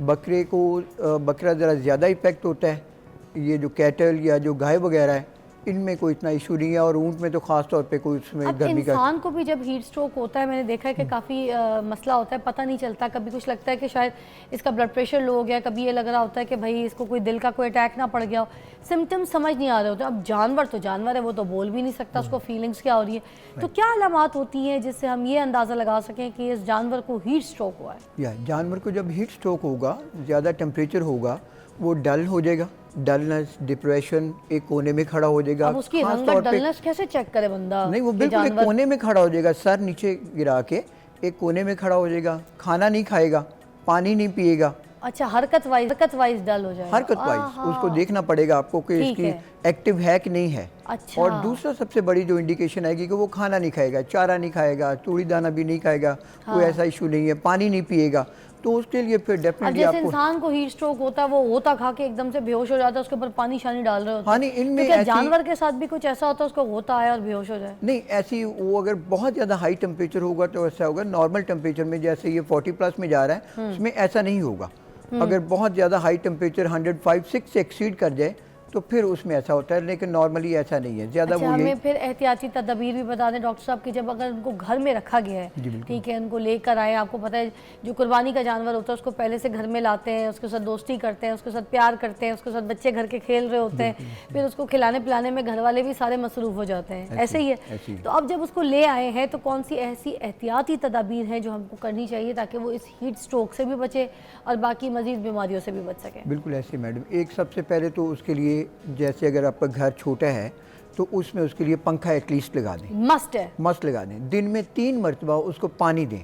बकरे को बकरा ज़रा ज़्यादा इफेक्ट होता है। ये जो कैटल या जो गाय वगैरह है, इनमें कोई इतना इशू नहीं है, और ऊँट में तो ख़ास तौर पे कोई उसमें गर्मी का। इंसान को भी जब हीट स्ट्रोक होता है, मैंने देखा है कि काफ़ी मसला होता है, पता नहीं चलता। कभी कुछ लगता है कि शायद इसका ब्लड प्रेशर लो हो गया, कभी ये लग रहा होता है कि भाई इसको कोई दिल का कोई अटैक ना पड़ गया हो। सिम्टम्स समझ नहीं आ रहे होते। अब जानवर तो जानवर है, वो तो बोल भी नहीं सकता उसको फीलिंग्स क्या हो रही है। तो क्या अलामात होती हैं जिससे हम ये अंदाज़ा लगा सकें कि इस जानवर को हीट स्ट्रोक हुआ है? या जानवर को जब हीट स्ट्रोक होगा, ज़्यादा टेम्परेचर होगा, वो डल हो जाएगा, डलनेस, डिप्रेशन, एक कोने में खड़ा हो जाएगा। अब उसकी रंगत डलनेस कैसे चेक करे बंदा? नहीं, वो बिल्कुल एक कोने में खड़ा हो जाएगा, सर नीचे गिरा के एक कोने में खड़ा हो जाएगा, खाना नहीं खाएगा, पानी नहीं पिएगा। अच्छा, हरकत वाइज डल हो जाएगा। हरकत वाइज उसको देखना पड़ेगा आपको कि इसकी एक्टिव है कि नहीं है। अच्छा। और दूसरा सबसे बड़ी जो इंडिकेशन आएगी कि वो खाना नहीं खाएगा, चारा नहीं खाएगा, तूड़ी दाना भी नहीं खाएगा, कोई ऐसा इशू नहीं है, पानी नहीं पिएगा, तो उसके लिए फिर डेफिनेटली जैसे इंसान को हीट स्ट्रोक होता है, वो होता खा के एकदम से बेहोश हो जाता है, उसके ऊपर पानी शानी डाल रहे होते हैं। हाँ, नहीं, इनमें तो जानवर के साथ भी कुछ ऐसा होता है उसको होता है और बेहोश हो जाए? नहीं, ऐसी वो अगर बहुत ज़्यादा हाई टेम्परेचर होगा तो ऐसा होगा। नॉर्मल टेम्परेचर में जैसे ये 40+ में जा रहा है, उसमें ऐसा नहीं होगा। अगर बहुत ज़्यादा हाई टेम्परेचर 105-106 से एक्सीड कर जाए तो फिर उसमें ऐसा होता है, लेकिन नॉर्मली ऐसा नहीं है ज़्यादा। अच्छा, वो हमें फिर एहतियाती तदबीर भी बता दें डॉक्टर साहब कि जब अगर उनको घर में रखा गया है, ठीक है, उनको लेकर आए, आपको पता है जो कुर्बानी का जानवर होता है उसको पहले से घर में लाते हैं, उसके साथ दोस्ती करते हैं, उसके साथ प्यार करते हैं, उसके साथ बच्चे घर के खेल रहे होते हैं, फिर उसको खिलाने पिलाने में घर वाले भी सारे मसरूफ़ हो जाते हैं, ऐसे ही है। तो अब जब उसको ले आए हैं तो कौन सी ऐसी एहतियाती तदबीर हैं जो हमको करनी चाहिए ताकि वो इस हीट स्ट्रोक से भी बचे और बाकी मजीद बीमारियों से भी बच सकें? बिल्कुल ऐसे मैडम, एक सबसे पहले तो उसके लिए, जैसे अगर आपका घर छोटा है तो उसमें उसके लिए पंखा एटलीस्ट लगा दें, मस्ट है, मस्ट लगा दें। दिन में 3 मरतबा उसको पानी दें,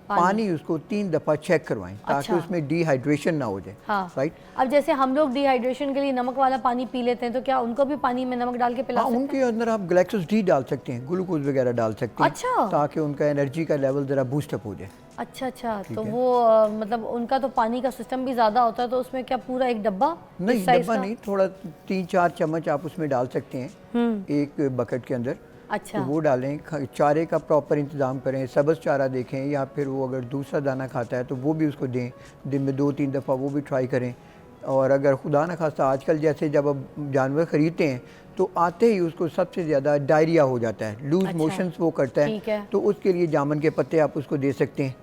पानी उसको 3 दफ़ा चेक करवाएं ताकि उसमें डिहाइड्रेशन ना हो जाए। हाँ। राइट। अब जैसे हम लोग डिहाइड्रेशन के लिए नमक वाला पानी पी लेते हैं, तो क्या उनको भी पानी में नमक डाल के पिला सकते हैं? उनके अंदर आप ग्लैक्सोस डी डाल सकते हैं, ग्लूकोज वगैरह डाल सकते हैं। अच्छा। ताकि उनका एनर्जी का लेवल ज़रा बूस्टअप हो जाए। अच्छा, तो वो मतलब उनका तो पानी का सिस्टम भी ज़्यादा होता है, तो उसमें क्या पूरा एक डब्बा? नहीं, डब्बा नहीं, थोड़ा 3-4 चम्मच आप उसमें डाल सकते हैं एक बकेट के अंदर। अच्छा। तो वो डालें। चारे का प्रॉपर इंतज़ाम करें, सब्ज़ चारा देखें, या फिर वो अगर दूसरा दाना खाता है तो वो भी उसको दें, दिन में 2-3 दफ़ा वो भी ट्राई करें। और अगर खुदा न खास्ता आजकल जैसे जब अब जानवर ख़रीदते हैं तो आते ही उसको सबसे ज़्यादा डायरिया हो जाता है, लूज मोशंस वो करता है, तो उसके लिए जामुन के पत्ते आप उसको दे सकते हैं,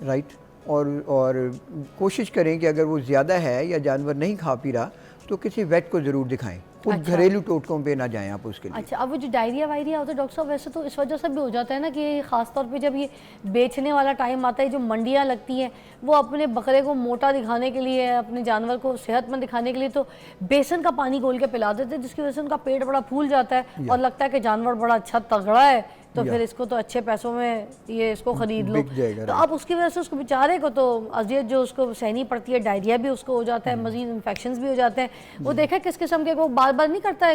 राइट। और कोशिश करें कि अगर वो ज़्यादा है या जानवर नहीं खा पी रहा तो किसी वेट को ज़रूर दिखाएं। कुछ घरेलू टोटकों पे ना जाएं आप उसके लिए। अच्छा, अब वो जो डायरिया वायरिया होता है डॉक्टर साहब, वैसे तो इस वजह से भी हो जाता है ना कि ख़ास तौर पे जब ये बेचने वाला टाइम आता है, जो मंडियाँ लगती हैं, वो अपने बकरे को मोटा दिखाने के लिए, अपने जानवर को सेहतमंद दिखाने के लिए तो बेसन का पानी घोल के पिला देते हैं, जिसकी वजह से उनका पेट बड़ा फूल जाता है और लगता है कि जानवर बड़ा अच्छा तगड़ा है, तो फिर इसको तो अच्छे पैसों में ये इसको खरीद लो। तो अब उसकी वजह से उसको बेचारे को तो अजियत जो उसको सहनी पड़ती है, डायरिया भी उसको हो जाता है, मजीद इन्फेक्शंस भी हो जाते हैं। वो देखा किस किस्म के, वो बार बार नहीं करता है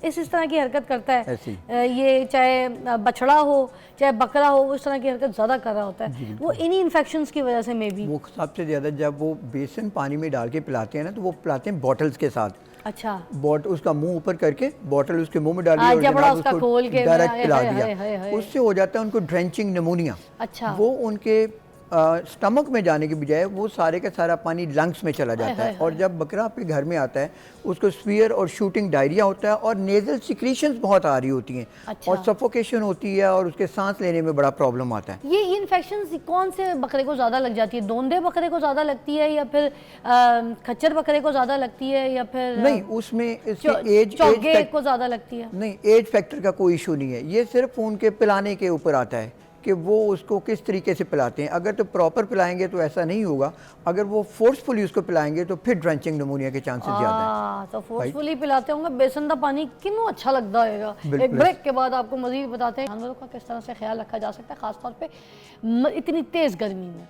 इस तरह की हरकत करता है। ये चाहे बछड़ा हो चाहे बकरा हो, वो इस तरह की हरकत ज़्यादा कर रहा होता है। वो इन्हीं इन्फेक्शंस की वजह से मे भी वो सबसे ज़्यादा जब वो बेसन पानी में डाल के पिलाते हैं ना, तो वो पिलाते हैं बॉटल्स के साथ। अच्छा, बॉटल उसका मुंह ऊपर करके बॉटल उसके मुंह में डाल दिया और जनाब उसको डायरेक्ट पिला दिया, उससे हो जाता है उनको ड्रेंचिंग निमोनिया। अच्छा, वो उनके स्टमक में जाने के बजाय वो सारे का सारा पानी लंग्स में चला जाता है और जब बकरा आपके घर में आता है उसको स्फीयर और शूटिंग डायरिया होता है और नेजल सिक्रीशंस बहुत आ रही होती हैं। अच्छा। और सफोकेशन होती है और उसके सांस लेने में बड़ा प्रॉब्लम आता है। ये इन्फेक्शन कौन से बकरे को ज़्यादा लग जाती है? दोंदे बकरे को ज़्यादा लगती है या फिर खच्चर बकरे को ज़्यादा लगती है या फिर नहीं? उसमें एज को ज़्यादा लगती है? नहीं, एज फैक्टर का कोई इशू नहीं है, ये सिर्फ उनके पिलाने के ऊपर आता है कि वो उसको किस तरीके से पिलाते हैं। अगर तो प्रॉपर पिलाएंगे तो ऐसा नहीं होगा, अगर वो फोर्सफुली उसको पिलाएंगे तो फिर ड्रेंचिंग निमोनिया के चांसेस ज़्यादा हैं। तो फोर्सफुली पिलाते होंगे। बेसन का पानी कितना अच्छा लगता होगा। एक ब्रेक के बाद आपको मजीद बताते हैं जानवरों का किस तरह से ख्याल रखा जा सकता है, खासतौर पे इतनी तेज़ गर्मी में।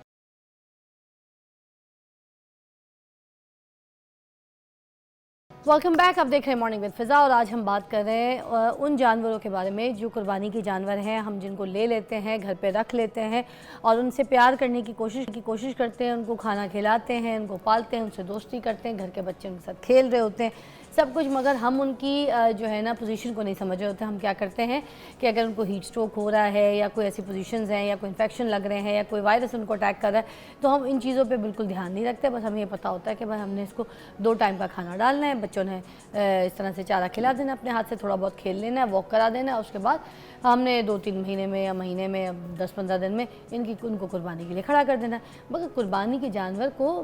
वेलकम बैक, आप देख रहे हैं मॉर्निंग विद फ़िज़ा और आज हम बात कर रहे हैं उन जानवरों के बारे में जो कुर्बानी के जानवर हैं, हम जिनको ले लेते हैं, घर पे रख लेते हैं और उनसे प्यार करने की कोशिश करते हैं, उनको खाना खिलाते हैं, उनको पालते हैं, उनसे दोस्ती करते हैं, घर के बच्चे उनके साथ खेल रहे होते हैं, सब कुछ, मगर हम उनकी जो है ना पोजीशन को नहीं समझ रहे होते। हम क्या करते हैं कि अगर उनको हीट स्ट्रोक हो रहा है या कोई ऐसी पोजीशंस हैं या कोई इन्फेक्शन लग रहे हैं या कोई वायरस उनको अटैक कर रहा है, तो हम इन चीज़ों पे बिल्कुल ध्यान नहीं रखते। बस हमें ये पता होता है कि भाई हमने इसको 2 टाइम का खाना डालना है, बच्चों ने इस तरह से चारा खिला देना, अपने हाथ से थोड़ा बहुत खेल लेना है, वॉक करा देना है, उसके बाद हमने 2-3 महीने में या महीने में या 10-15 दिन में उनको कुर्बानी के लिए खड़ा कर देना है। मगर कुर्बानी के जानवर को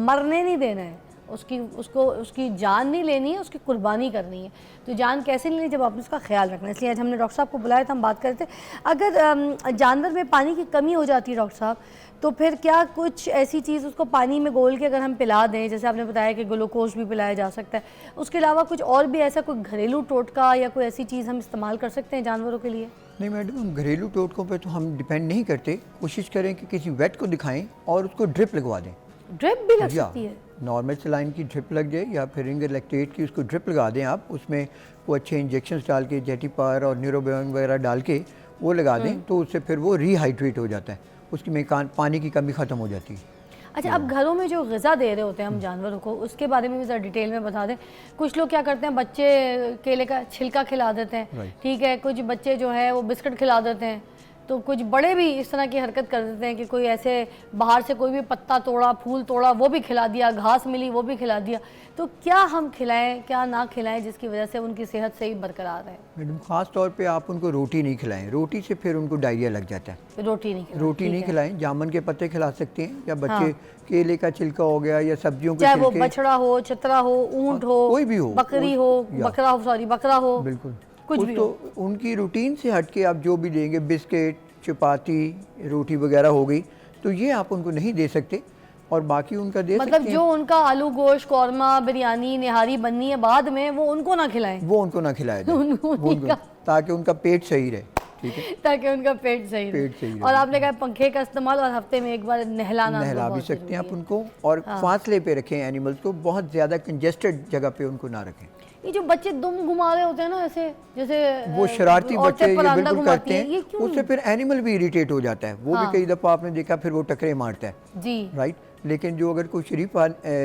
मरने नहीं देना है, उसकी जान नहीं लेनी है, उसकी कुर्बानी करनी है। तो जान कैसे लेनी, जब आपने उसका ख्याल रखना है। इसलिए आज हमने डॉक्टर साहब को बुलाया था, हम बात करते अगर जानवर में पानी की कमी हो जाती है डॉक्टर साहब, तो फिर क्या कुछ ऐसी चीज़ उसको पानी में घोल के अगर हम पिला दें, जैसे आपने बताया कि ग्लूकोज भी पिलाया जा सकता है, उसके अलावा कुछ और भी ऐसा कोई घरेलू टोटका या कोई ऐसी चीज़ हम इस्तेमाल कर सकते हैं जानवरों के लिए? नहीं मैडम, हम घरेलू टोटकों पे तो हम डिपेंड नहीं करते। कोशिश करें कि किसी वेट को दिखाएं और उसको ड्रिप लगवा दें। ड्रिप भी लग सकती है? नॉर्मल सलाइन की ड्रिप लग जाए या फिर रिंगर लैक्टेट की उसको ड्रिप लगा दें आप, उसमें वो अच्छे इंजेक्शंस डाल के जेटिपार और न्यूरोबियोन वगैरह डाल के वो लगा दें, तो उससे फिर वो रिहाइड्रेट हो जाता है, उसकी में पानी की कमी ख़त्म हो जाती है। अच्छा, अब घरों में जो ग़िज़ा दे रहे होते हैं हम जानवरों को, उसके बारे में भी ज़रा डिटेल में बता दें। कुछ लोग क्या करते हैं, बच्चे केले का छिलका खिला देते हैं, ठीक है, कुछ बच्चे जो है वो बिस्किट खिला देते हैं, तो कुछ बड़े भी इस तरह की हरकत कर देते हैं कि कोई ऐसे बाहर से कोई भी पत्ता तोड़ा, फूल तोड़ा, वो भी खिला दिया, घास मिली वो भी खिला दिया। तो क्या हम खिलाएं क्या ना खिलाएं जिसकी वजह से उनकी सेहत सही बरकरार रहे? मैडम, ख़ास तौर पे आप उनको रोटी नहीं खिलाएं, रोटी से फिर उनको डायरिया लग जाता है। रोटी नहीं खिलाएं, जामुन के पत्ते खिला सकते हैं, या बच्चे केले का छिलका हो गया या सब्जियों के चाहे वो बछड़ा हो, चतरा हो, ऊंट हो, कोई भी हो, बकरा हो, बिल्कुल कुछ भी तो उनकी रूटीन से हटके आप जो भी देंगे, बिस्किट, चपाती, रोटी वगैरह हो गई, तो ये आप उनको नहीं दे सकते। और बाकी उनका दे मतलब जो उनका आलू गोश्त, कौरमा, बिरयानी, निहारी बननी है बाद में, वो उनको ना खिलाएं, ताकि उनका पेट सही रहे, ठीक है, ताकि उनका पेट सही रहे। और आपने कहा पंखे का इस्तेमाल और हफ्ते में एक बार नहला भी सकते हैं आप उनको, और फासले पे रखें एनिमल्स को, बहुत ज़्यादा कंजेस्टेड जगह पे उनको ना रखें। ये जो बच्चे दुम घुमा रहे होते हैं ना, ऐसे जैसे वो शरारती बच्चे ये बिल्कुल करते हैं, उससे फिर एनिमल भी इरिटेट हो जाता है, वो भी कई दफ़ा आपने देखा, फिर वो टकरे मारता है जी, राइट। लेकिन जो अगर कोई शरीफ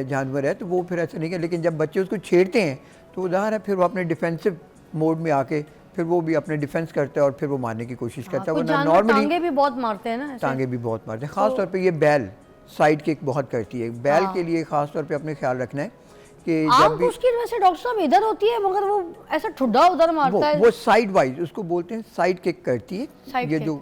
जानवर है तो वो फिर ऐसा नहीं है, लेकिन जब बच्चे उसको छेड़ते हैं तो उदाहरण है, फिर वो अपने डिफेंसिव मोड में आके फिर वो भी अपने डिफेंस करता है और फिर वो मारने की कोशिश करता है। नॉर्मली टांगे भी बहुत मारते हैं ना, टांगे भी बहुत मारते हैं, खासतौर पे ये बैल साइड किक बहुत करती है। बैल के लिए खासतौर पे अपने ख्याल रखना है कि जब भी उसकी वजह से डॉक्टर साहब इधर होती है, मगर वो ऐसा ठुड्डा उधर मारता है, वो साइड वाइज उसको बोलते हैं, साइड किक करती है। ये जो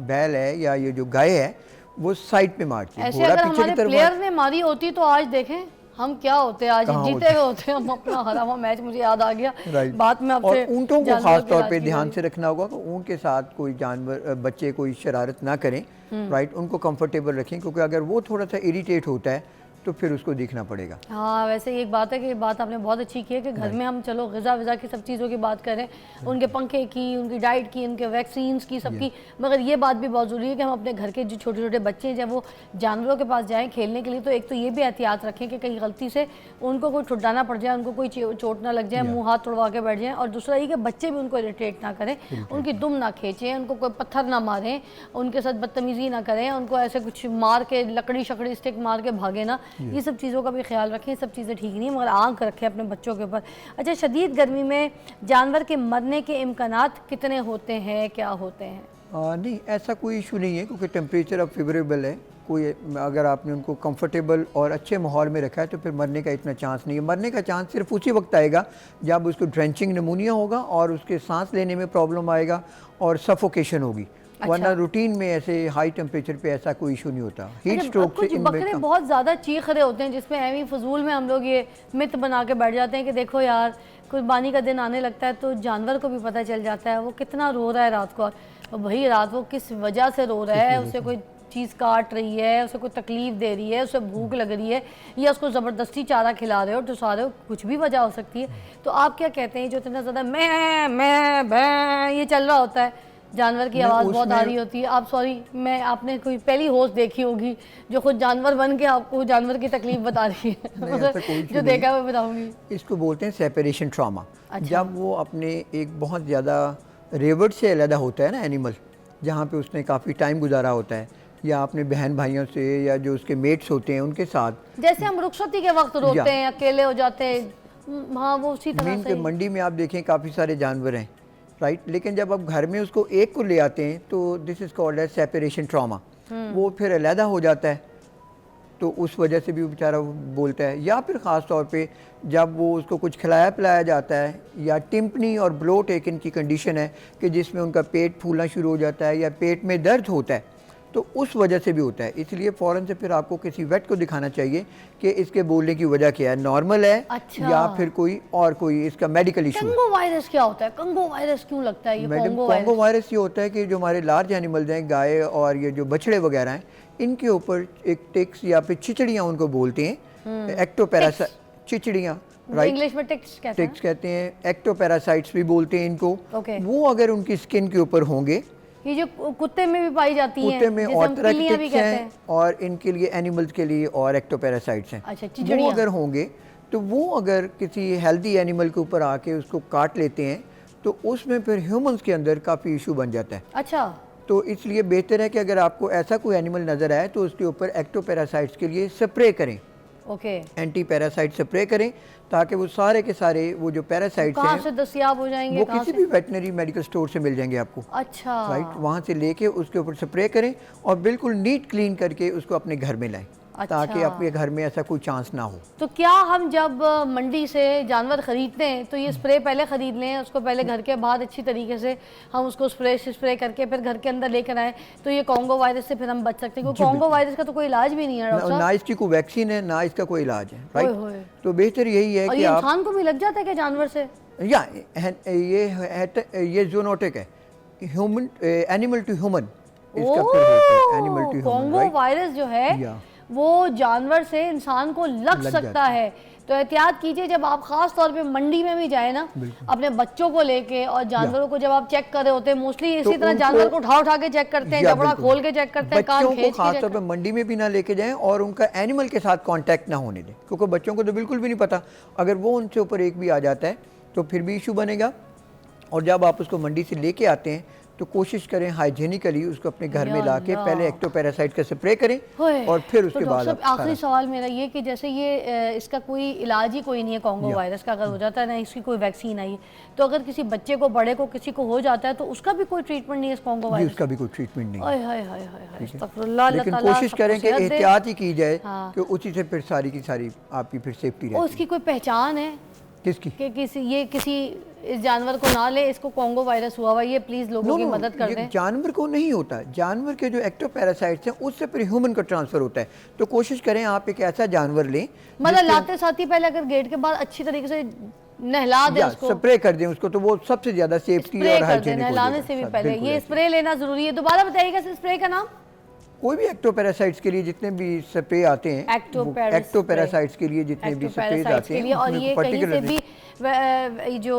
बैल है या ये जो गाय है, वो साइड पे मारती है। ऐसे घोड़ा अगर पीछे की हमारे तरफ प्लेयर ने मारी होती तो आज देखें हम क्या होते, आज कहाँ जीते हुए होते हम अपना हरा हुआ मैच। मुझे याद आ गया राइट। बात में और आपसे ऊँटों को जानवरों खास के तौर इलाज पे की ध्यान बारी। से रखना होगा कि ऊँट के साथ कोई जानवर बच्चे कोई शरारत ना करें, राइट। उनको कंफर्टेबल रखें, क्योंकि अगर वो थोड़ा सा इरिटेट होता है तो फिर उसको देखना पड़ेगा। हाँ वैसे एक बात है कि बात आपने बहुत अच्छी की है कि घर में हम चलो ग़िज़ा विज़ा की सब चीज़ों की बात करें, उनके पंखे की, उनकी डाइट की, उनके वैक्सीन्स की, सबकी, मगर ये बात भी बहुत ज़रूरी है कि हम अपने घर के जो छोटे छोटे बच्चे हैं जब वो जानवरों के पास जाएँ खेलने के लिए, तो एक तो ये भी एहतियात रखें कि कहीं गलती से उनको कोई ठुड्डाना पड़ जाए, उनको कोई चोट ना लग जाए, मुँह हाथ तोड़वा के बैठ जाएँ। और दूसरा ये कि बच्चे भी उनको इरिटेट ना करें, उनकी दुम ना खींचें, उनको कोई पत्थर ना मारें, उनके साथ बदतमीज़ी ना करें, उनको ऐसे कुछ मार के लकड़ी शकड़ी स्टिक मार के भागे ना, ये सब चीज़ों का भी ख्याल रखें। सब चीज़ें ठीक नहीं है, मगर आंख रखें अपने बच्चों के ऊपर। अच्छा, शदीद गर्मी में जानवर के मरने के इम्कानात कितने होते हैं, क्या होते हैं? नहीं, ऐसा कोई इशू नहीं है, क्योंकि टेम्परेचर अब फेवरेबल है। कोई अगर आपने उनको कंफर्टेबल और अच्छे माहौल में रखा है तो फिर मरने का इतना चांस नहीं है। मरने का चांस सिर्फ उसी वक्त आएगा जब उसको ड्रेंचिंग निमोनिया होगा और उसके सांस लेने में प्रॉब्लम आएगा और सफोकेशन होगी। अच्छा। वरना रूटीन में ऐसे हाई टेम्परेचर पे ऐसा कोई इशू नहीं होता। हीट स्ट्रोक से कुछ बकरे बहुत ज़्यादा चीख रहे होते हैं, जिसमें एवी फजूल में हम लोग ये मिथ बना के बैठ जाते हैं कि देखो यार कुर्बानी का दिन आने लगता है तो जानवर को भी पता चल जाता है वो कितना रो रहा है रात को, और वही रात वो किस वजह से रो रहा है, उसे कोई चीज़ काट रही है, उसे कोई तकलीफ़ दे रही है, उसे भूख लग रही है, या उसको ज़बरदस्ती चारा खिला रहे हो, टुसा रहे हो, कुछ भी वजह हो सकती है। तो आप क्या कहते हैं जो इतना ज़्यादा मैं भैं ये चल रहा होता है, जानवर की आवाज़ बहुत आ रही होती है, आप सॉरी मैं आपने कोई पहली होस्ट देखी होगी जो खुद जानवर बन के आपको जानवर की तकलीफ बता रही है जो देखा है मैं बताऊंगी। इसको बोलते हैं सेपरेशन ट्रॉमा। अच्छा। जब वो अपने एक बहुत ज़्यादा रेवर्ड से अलग होता है ना एनिमल, जहाँ पे उसने काफ़ी टाइम गुजारा होता है, या अपने बहन भाइयों से या जो उसके मेट्स होते हैं उनके साथ, जैसे हम रुखसती के वक्त रोते हैं, अकेले हो जाते हैं, हाँ वो उसी तरह मीन से। के मंडी में आप देखें काफ़ी सारे जानवर हैं, राइट। लेकिन जब आप घर में उसको एक को ले आते हैं तो this is called as separation trauma. वो फिर अलहदा हो जाता है, तो उस वजह से भी वो बेचारा बोलता है। या फिर ख़ास तौर पे जब वो उसको कुछ खिलाया पिलाया जाता है, या टिम्पनी और ब्लोट एक इनकी कंडीशन है कि जिसमें उनका पेट फूलना शुरू हो जाता है या पेट में दर्द होता है, तो उस वजह से भी होता है। इसलिए फ़ौरन से फिर आपको किसी वेट को दिखाना चाहिए कि इसके बोलने की वजह क्या है, नॉर्मल है अच्छा। या फिर कोई इसका मेडिकल इशू है। कंगो वायरस क्या होता है? कंगो वायरस क्यों लगता है ये? मैडम, कॉन्गो वायरस ये होता है कि जो हमारे लार्ज एनिमल्स हैं, गाय और ये जो बछड़े वगैरह हैं, इनके ऊपर एक टिक्स या फिर चिचड़ियाँ उनको बोलते हैं, एक्टोपैरासाइट, चिचड़ियाँ, राइट। इंग्लिश में टिक्स कहते हैं। टिक्स कहते हैं, एक्टोपैरासाइट्स भी बोलते हैं इनको। ओके। वो अगर उनकी स्किन के ऊपर होंगे, ये जो कुत्ते में भी पाई जाती हैं, कुत्ते में जिसे और हम तरह के पिल्लियां भी टिक्स कहते हैं, और इनके लिए एनिमल्स के लिए और एक्टोपैरासाइट्स हैं। अच्छा, वो चिचड़ियाँ। अगर होंगे तो वो अगर किसी हेल्दी एनिमल के ऊपर आके उसको काट लेते हैं तो उसमें फिर ह्यूमंस के अंदर काफ़ी इशू बन जाता है। अच्छा। तो इसलिए बेहतर है कि अगर आपको ऐसा कोई एनिमल नज़र आए तो उसके ऊपर एक्टोपैरासाइट्स के लिए स्प्रे करें, ओके। एंटी पैरासाइट स्प्रे करें, ताकि वो सारे के सारे वो जो पैरासाइट्स कहाँ हैं से दस्याब हो जाएंगे? वो कहाँ किसी से? भी वेटनरी मेडिकल स्टोर से मिल जाएंगे आपको, अच्छा। राइट। वहाँ से लेके उसके ऊपर स्प्रे करें और बिल्कुल नीट क्लीन करके उसको अपने घर में लाएं, ताकि अपने घर में ऐसा कोई चांस ना हो। तो क्या हम जब मंडी से जानवर खरीदते हैं तो ये स्प्रे पहले खरीद लें, उसको पहले घर के बाहर अच्छी तरीके से हम उसको स्प्रे करके फिर घर के अंदर लेकर आए, तो ये कॉन्गो वायरस से फिर हम बच सकते हैं? क्योंकि कॉन्गो वायरस का तो कोई इलाज भी नहीं है डॉक्टर साहब। ना इसकी कोई वैक्सीन है, ना इसका कोई इलाज है, ओए राइट। होए। तो बेहतर यही है और कि ये आप, इंसान को भी लग जाता है क्या जानवर से? या ये ज़ूनोटिक है, ह्यूमन एनिमल टू ह्यूमन इसका फिर होता है, animal to human, Congo right. Virus जो है वो जानवर से इंसान को लग सकता है, तो एहतियात कीजिए जब आप खास तौर पे मंडी में भी जाए ना, अपने बच्चों को लेके, और जानवरों को जब आप चेक कर रहे होते हैं, मोस्टली इसी तरह जानवर को उठा के चेक करते हैं, जबड़ा खोल के चेक करते हैं, कान बच्चों को खींच खास के तौर पे मंडी में भी ना लेके जाएं और उनका एनिमल के साथ कांटेक्ट ना होने दें, क्योंकि बच्चों को तो बिल्कुल भी नहीं पता, अगर वो उनसे ऊपर एक भी आ जाता है तो फिर भी इशू बनेगा। और जब आप उसको मंडी से लेके आते हैं तो कोशिश करें हाइजीनिकली उसको अपने घर में लाके पहले एक्टोपैरासाइट का स्प्रे करें और फिर उसके बाद। आखिरी सवाल मेरा ये कि जैसे ये इसका कोई इलाज ही कोई नहीं है कॉन्गो वायरस का, अगर हो जाता है ना इसकी कोई वैक्सीन आई, तो अगर किसी बच्चे को, बड़े को, किसी को हो जाता है तो उसका भी कोई ट्रीटमेंट नहीं है इस कॉन्गो वायरस? उसका भी कोई ट्रीटमेंट नहीं है, लेकिन कोशिश करें कि एहतियात ही की जाए कि उसी से फिर सारी की सारी आपकी फिर सेफ्टी रहे। उसकी कोई पहचान है? किसकी? कि किसी इस जानवर को ना ले, इसको कोंगो वायरस हुआ हुआ, ये प्लीज लोगों की मदद कर दें। जानवर को नहीं होता, जानवर के जो एक्टोपैरासाइट्स हैं उससे फिर ह्यूमन का ट्रांसफर होता है। तो कोशिश करें आप एक ऐसा जानवर लें, मतलब लाते साथ ही पहले अगर गेट के बाद अच्छी तरीके से नहला दें उसको, स्प्रे कर दें उसको, तो वो सबसे ज्यादा सेफ्टी और हाइजीनिक हो नहलाने से भी पहले ये स्प्रे लेना जरूरी है। दोबारा बताइएगा स्प्रे का नाम। कोई भी एक्टोपैरासाइट्स के लिए जितने भी स्प्रे आते हैं, एक्टोपैरासाइट्स के लिए जितने भी स्प्रे आते हैं, और ये कहीं से भी जो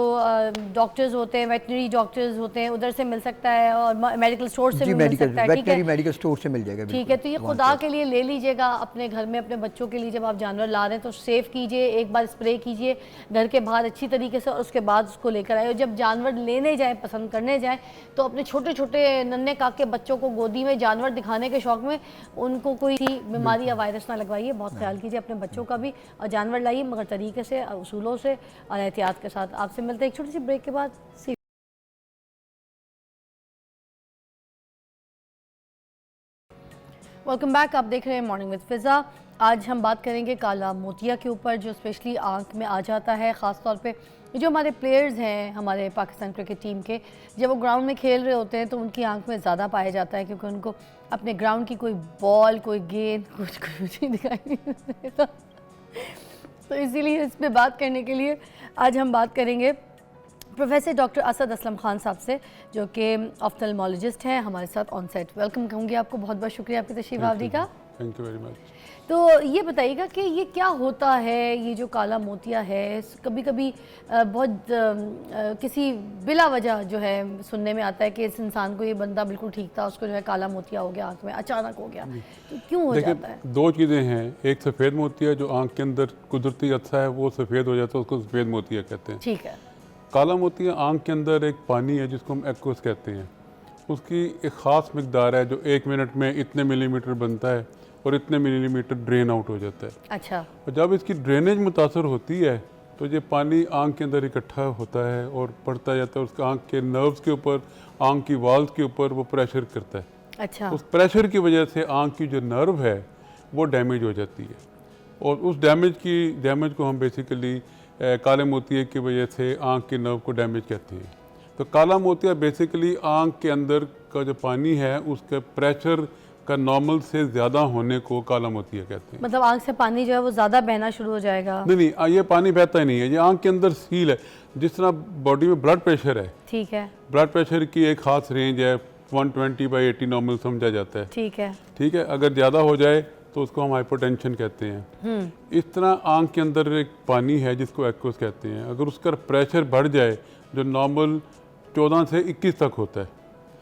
डॉक्टर्स होते हैं, वेटनरी डॉक्टर्स होते हैं, उधर से मिल सकता है और मेडिकल स्टोर से भी मिल सकता है। वेटनरी मेडिकल स्टोर से मिल जाएगा। ठीक है, तो ये खुदा के लिए ले लीजिएगा अपने घर में, अपने बच्चों के लिए जब आप जानवर ला रहे हैं तो सेफ कीजिए, एक बार स्प्रे कीजिए घर के बाहर अच्छी तरीके से, और उसके बाद उसको लेकर आए। और जब जानवर लेने जाएँ, पसंद करने जाएँ, तो अपने छोटे छोटे नन्हे काके बच्चों को गोदी में जानवर दिखाने के शौक में उनको कोई बीमारी या वायरस ना लगवाइए। बहुत ख्याल कीजिए अपने बच्चों का भी, और जानवर लाइए मगर तरीके से, उसूलों से और एहतियात के साथ। आपसे मिलते हैं एक छोटी सी ब्रेक के बाद। वेलकम बैक, आप देख रहे हैं मॉर्निंग विद फिज़ा। आज हम बात करेंगे काला मोतिया के ऊपर, जो स्पेशली आंख में आ जाता है। ख़ास तौर पे जो हमारे प्लेयर्स हैं हमारे पाकिस्तान क्रिकेट टीम के, जब वो ग्राउंड में खेल रहे होते हैं तो उनकी आंख में ज़्यादा पाया जाता है, क्योंकि उनको अपने ग्राउंड की कोई बॉल, कोई गेंद, कुछ नहीं दिखाई नहीं देता। तो इसीलिए इस पर बात करने के लिए आज हम बात करेंगे प्रोफेसर डॉक्टर असद असलम खान साहब से, जो कि ऑफ्थल्मोलॉजिस्ट हैं, हमारे साथ ऑन सेट। वेलकम कहूँगी आपको, बहुत बहुत शुक्रिया आपकी तशरीफ़ आवरी का। Thank you very much. तो ये बताइएगा कि ये क्या होता है, ये जो काला मोतिया है? कभी कभी बहुत किसी बिला वजह जो है सुनने में आता है कि इस इंसान को, ये बंदा बिल्कुल ठीक था, उसको जो है काला मोतिया हो गया आँख में, अचानक हो गया। तो क्यों हो जाता है? दो चीज़ें हैं, एक सफ़ेद मोतिया जो आँख के अंदर कुदरती अच्छा है, वो सफ़ेद हो जाता है, उसको सफ़ेद मोतिया कहते हैं। ठीक है। काला मोतिया आँख के अंदर एक पानी है जिसको हम एक्वस कहते हैं, उसकी एक ख़ास मकदार है जो 1 मिनट में इतने मिलीमीटर बनता है और इतने मिलीमीटर ड्रेन आउट हो जाता है। अच्छा। और जब इसकी ड्रेनेज मुतासर होती है तो ये पानी आँख के अंदर इकट्ठा होता है और पड़ता जाता है, उसका आँख के नर्व्स के ऊपर, आँख की वाल्स के ऊपर वो प्रेशर करता है। अच्छा। उस प्रेशर की वजह से आँख की जो नर्व है वो डैमेज हो जाती है, और उस डैमेज को हम बेसिकली काले मोतिये की वजह से आँख के नर्व को डैमेज कहते हैं। तो काला मोतिया बेसिकली आँख के अंदर का जो पानी है उसके प्रेशर का नॉर्मल से ज़्यादा होने को काला मोतिया कहते हैं। मतलब आँख से पानी जो है वो ज़्यादा बहना शुरू हो जाएगा? नहीं, ये पानी बहता ही नहीं है, ये आँख के अंदर सील है। जिस तरह बॉडी में ब्लड प्रेशर है, ठीक है, ब्लड प्रेशर की एक खास रेंज है, 120/80 नॉर्मल समझा जाता है। ठीक है, ठीक है। अगर ज़्यादा हो जाए तो उसको हम हाइपरटेंशन कहते हैं। इस तरह आँख के अंदर एक पानी है जिसको एक्वस कहते हैं, अगर उसका प्रेशर बढ़ जाए जो नॉर्मल 14 से 21 तक होता है,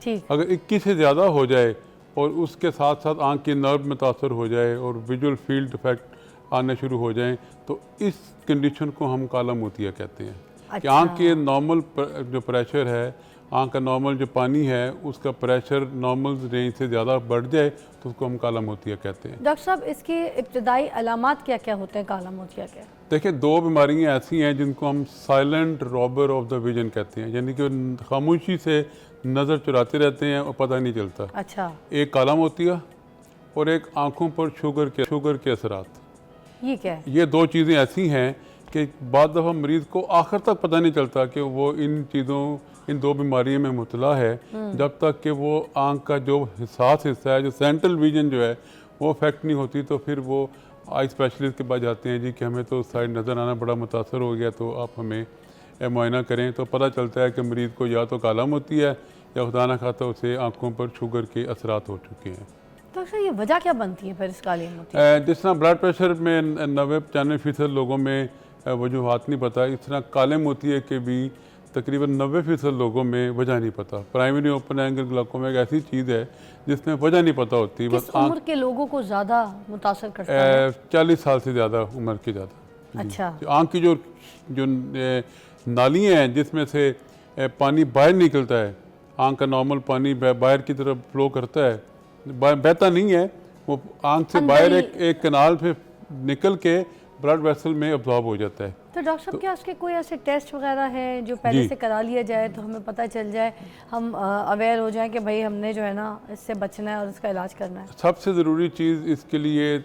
ठीक, अगर 21 से ज़्यादा हो जाए और उसके साथ साथ आँख की नर्व मुतासर हो जाए और विजुअल फील्ड इफेक्ट आने शुरू हो जाएं, तो इस कंडीशन को हम काला मोतिया कहते हैं। कि आँख के नॉर्मल जो प्रेशर है, आँख का नॉर्मल जो पानी है उसका प्रेशर नॉर्मल रेंज से ज़्यादा बढ़ जाए तो उसको हम काला मोतिया कहते हैं। डॉक्टर साहब, इसके इब्तदाई अलामात क्या क्या होते हैं काला मोतिया के? देखिए, 2 बीमारियाँ ऐसी हैं जिनको हम silent robber of the vision कहते हैं, यानी कि खामोशी से नज़र चुराते रहते हैं और पता नहीं चलता। अच्छा। एक काला मोतिया और एक आँखों पर शुगर के असरात। ये क्या है? ये 2 चीज़ें ऐसी हैं कि बाद दफ़ा मरीज़ को आखिर तक पता नहीं चलता कि वो इन 2 बीमारियों में मुबतला है, जब तक कि वो आँख का जो हिसास हिस्सा है, जो सेंट्रल विजन जो है, वो अफेक्ट नहीं होती। तो फिर वो आई स्पेशलिस्ट के पास जाते हैं जी कि हमें तो साइड नज़र आना बड़ा मुतासर हो गया, तो आप हमें मुआयना करें। तो पता चलता है कि मरीज़ को या तो काला मोतिया है या खुदा न खाता उसे आँखों पर शुगर के असरात हो चुके हैं। तो सर ये वजह क्या बनती है फिर इस काले मोतिया? जिस तरह ब्लड प्रेशर में 90-95% लोगों में वजूहात नहीं पता, इस तरह काले मोतिये के भी तकरीबन 90% लोगों में वजह नहीं पता। प्राइमरी ओपन एंगल ग्लाइकोमा एक ऐसी चीज़ है जिसमें वजह नहीं पता होती। किस उम्र के लोगों को ज़्यादा मुतासर करता है? 40 साल से ज़्यादा उम्र के ज़्यादा। अच्छा। आँख की जो नालियाँ हैं जिसमें से पानी बाहर निकलता है, आँख का नॉर्मल पानी बाहर की तरफ फ्लो करता है, बहता नहीं है, वो आँख से बाहर एक कनाल पे निकल के ब्लड वेसल में अब्जॉर्ब हो जाता है। तो डॉक्टर साहब, क्या उसके कोई ऐसे टेस्ट वगैरह हैं जो पहले से करा लिया जाए तो हमें पता चल जाए, हम अवेयर हो जाएं कि भाई हमने जो है ना इससे बचना है और इसका इलाज करना है? सबसे ज़रूरी चीज़ इसके लिए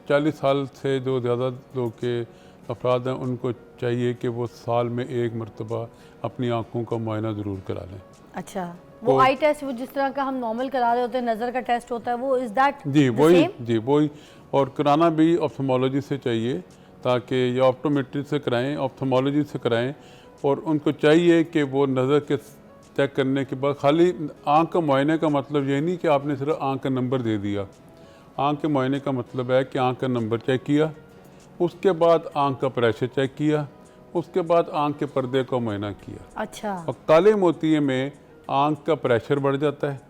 40 साल से जो ज़्यादा लोग के अफराद हैं उनको चाहिए कि वो साल में एक मरतबा अपनी आँखों का मुआयना ज़रूर करा लें। अच्छा, वो आई टेस्ट वो जिस तरह का हम नॉर्मल करा रहे होते हैं, नज़र का टेस्ट होता है, वो इज़ दैट जी वही और कराना भी ऑप्थेमोलॉजी से चाहिए, ताकि ये ऑप्टोमेट्री से कराएं, ऑप्थेमोलॉजी से कराएं। और उनको चाहिए कि वो नज़र के चेक करने के बाद, खाली आँख का मुआयने का मतलब ये नहीं कि आपने सिर्फ आँख का नंबर दे दिया। आँख के मुआयने का मतलब है कि आँख का नंबर चेक किया, उसके बाद आँख का प्रेशर चेक किया, उसके बाद आँख के पर्दे का मुआयना किया। अच्छा, और काले मोतिये में आँख का प्रेशर बढ़ जाता है,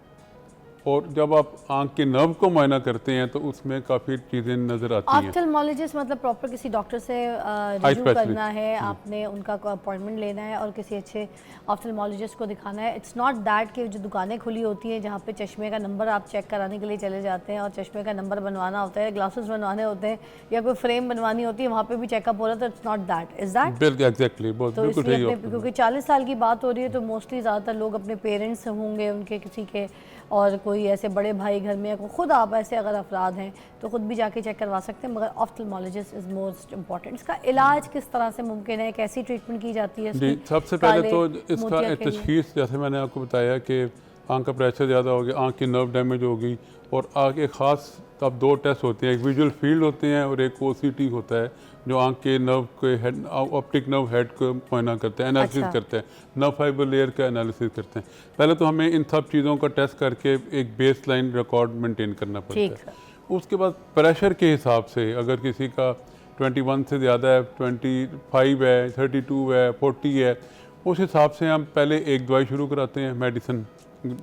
और जब आप आँख के नर्व को मुआयना करते हैं तो उसमें काफ़ी चीज़ें नज़र आती हैं। ऑप्थेल्मोलॉजिस्ट मतलब प्रॉपर किसी डॉक्टर से रिव्यू करना है, आपने उनका अपॉइंटमेंट लेना है और किसी अच्छे ऑप्थेल्मोलॉजिस्ट को दिखाना है। इट्स नॉट दैट कि जो दुकानें खुली होती हैं जहाँ पे चश्मे का नंबर आप चेक कराने के लिए चले जाते हैं और चश्मे का नंबर बनवाना होता है, ग्लासेस बनवाने होते हैं या कोई फ्रेम बनवानी होती है, वहाँ पर भी चेकअप हो रहा है, तो it's not that, is that? बिल्कुल एग्जैक्टली, तो इसलिए क्योंकि 40 साल की बात हो रही है तो मोस्टली ज़्यादातर लोग अपने पेरेंट्स होंगे उनके किसी के, और कोई ऐसे बड़े भाई घर में, खुद आप ऐसे अगर अफराद हैं तो खुद भी जाके चेक करवा सकते हैं, मगर ऑप्थेल्मोलॉजिस्ट इज़ मोस्ट इम्पॉर्टेंट। इसका इलाज किस तरह से मुमकिन है, कैसी ट्रीटमेंट की जाती है? जी, सबसे पहले तो इसका तशखीस, जैसे मैंने आपको बताया कि आँख का प्रेशर ज़्यादा हो गया, आँख की नर्व डैमेज हो गई, और आँख के ख़ास तब दो टेस्ट होते हैं, एक विजुअल फील्ड होते हैं और एक OCT होता है जो आँख के नर्व के हेड, ऑप्टिक नर्व हेड को मुआयना करते हैं, एनालिसिस करते हैं, नर्व फाइबर लेयर का एनालिसिस करते हैं। पहले तो हमें इन सब चीज़ों का टेस्ट करके एक बेस लाइन रिकॉर्ड मेंटेन करना पड़ता है। उसके बाद प्रेशर के हिसाब से, अगर किसी का 21 से ज़्यादा है, 25 है, 32 है, 40 है, उस हिसाब से हम पहले एक दवाई शुरू कराते हैं, मेडिसिन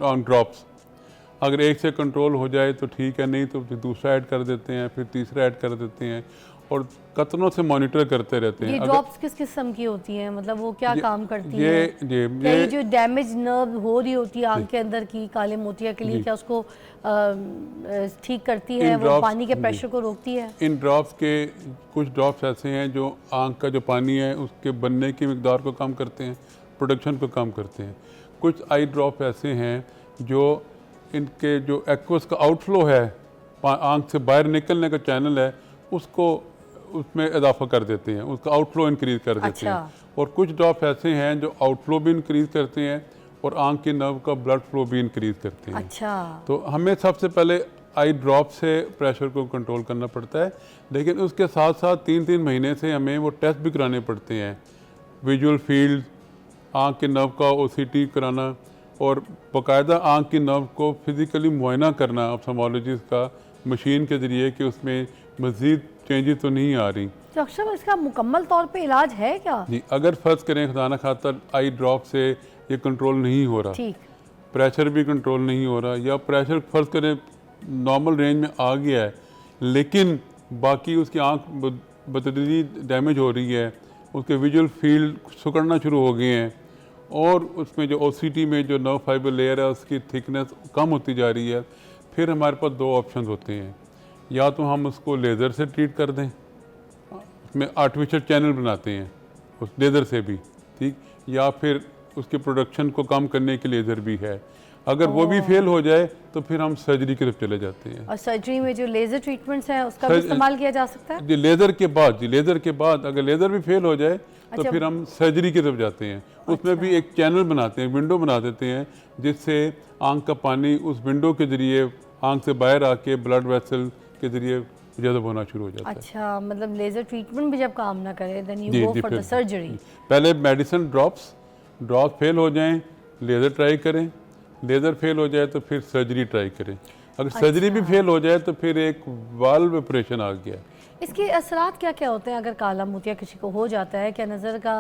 ऑन ड्रॉप्स। अगर एक से कंट्रोल हो जाए तो ठीक है, नहीं तो फिर दूसरा ऐड कर देते हैं, फिर तीसरा ऐड कर देते हैं, और कतनों से मॉनिटर करते रहते हैं। ये ड्रॉप्स किस किस्म की होती हैं, मतलब वो क्या काम करती हैं? ये जो डैमेज नर्व हो रही होती है आंख के अंदर की काले मोतिया के लिए, क्या उसको ठीक करती है, वो पानी के प्रेशर को रोकती है? इन ड्रॉप्स के कुछ ड्रॉप्स ऐसे हैं जो आंख का जो पानी है उसके बनने की मिकदार को कम करते हैं, प्रोडक्शन को कम करते हैं। कुछ आई ड्रॉप ऐसे हैं जो इनके जो एक्वस का आउटफ्लो है, आंख से बाहर निकलने का चैनल है, उसको उसमें इजाफा कर देते हैं, उसका आउटफ्लो इंक्रीज कर देते हैं। और कुछ ड्रॉप ऐसे हैं जो आउटफ्लो भी इंक्रीज करते हैं और आंख के नर्व का ब्लड फ्लो भी इंक्रीज करते हैं। तो हमें सबसे पहले आई ड्रॉप से प्रेशर को कंट्रोल करना पड़ता है, लेकिन उसके साथ साथ 3-3 महीने से हमें वो टेस्ट भी कराने पड़ते हैं, विजुअल फील्ड, आँख के नर्व का OCT कराना, और बाकायदा आँख की नर्व को फिज़िकली मुआयना करना ऑप्थेल्मोलॉजिस्ट का मशीन के ज़रिए कि उसमें मज़ीद चेंजेस तो नहीं आ रही। डॉक्टर साहब, इसका मुकम्मल तौर पे इलाज है क्या? जी, अगर फ़र्ज़ करें खुदा न खातर आई ड्रॉप से ये कंट्रोल नहीं हो रहा, ठीक, प्रेशर भी कंट्रोल नहीं हो रहा, या प्रेशर फ़र्ज़ करें नॉर्मल रेंज में आ गया है, लेकिन बाकी उसकी आँख बदतदरीज डैमेज हो रही है, उसके विजुअल फील्ड सिकुड़ना शुरू हो गए हैं, और उसमें जो OCT में जो नर्व फाइबर लेयर है उसकी थिकनेस कम होती जा रही है, फिर हमारे पास दो ऑप्शन होते हैं, या तो हम उसको लेज़र से ट्रीट कर दें, उसमें आर्टिफिशियल चैनल बनाते हैं उस लेज़र से भी, ठीक, या फिर उसके प्रोडक्शन को कम करने के लेज़र भी है। अगर वो भी फेल हो जाए तो फिर हम सर्जरी की तरफ चले जाते हैं। और सर्जरी में जो लेज़र ट्रीटमेंट्स हैं उसका भी इस्तेमाल किया जा सकता है? जी, लेज़र के बाद, जी लेज़र के बाद अगर लेज़र भी फेल हो जाए तो फिर हम सर्जरी की तरफ जाते हैं। उसमें भी एक चैनल बनाते हैं, विंडो बना देते हैं, जिससे आँख का पानी उस विंडो के ज़रिए आँख से बाहर आके ब्लड वेसल के ज़रिए ज़्यादा होना शुरू हो जाता है। अच्छा, मतलब लेज़र ट्रीटमेंट भी जब काम ना करे then you go for the surgery. पहले मेडिसिन ड्रॉप्स फेल हो जाएं, लेज़र ट्राई करें, लेज़र फेल हो जाए तो फिर सर्जरी ट्राई करें। अगर सर्जरी भी फेल हो जाए तो फिर एक वाल्व ऑपरेशन आ गया। इसके असरात क्या क्या होते हैं अगर काला मोतिया किसी को हो जाता है? क्या नज़र का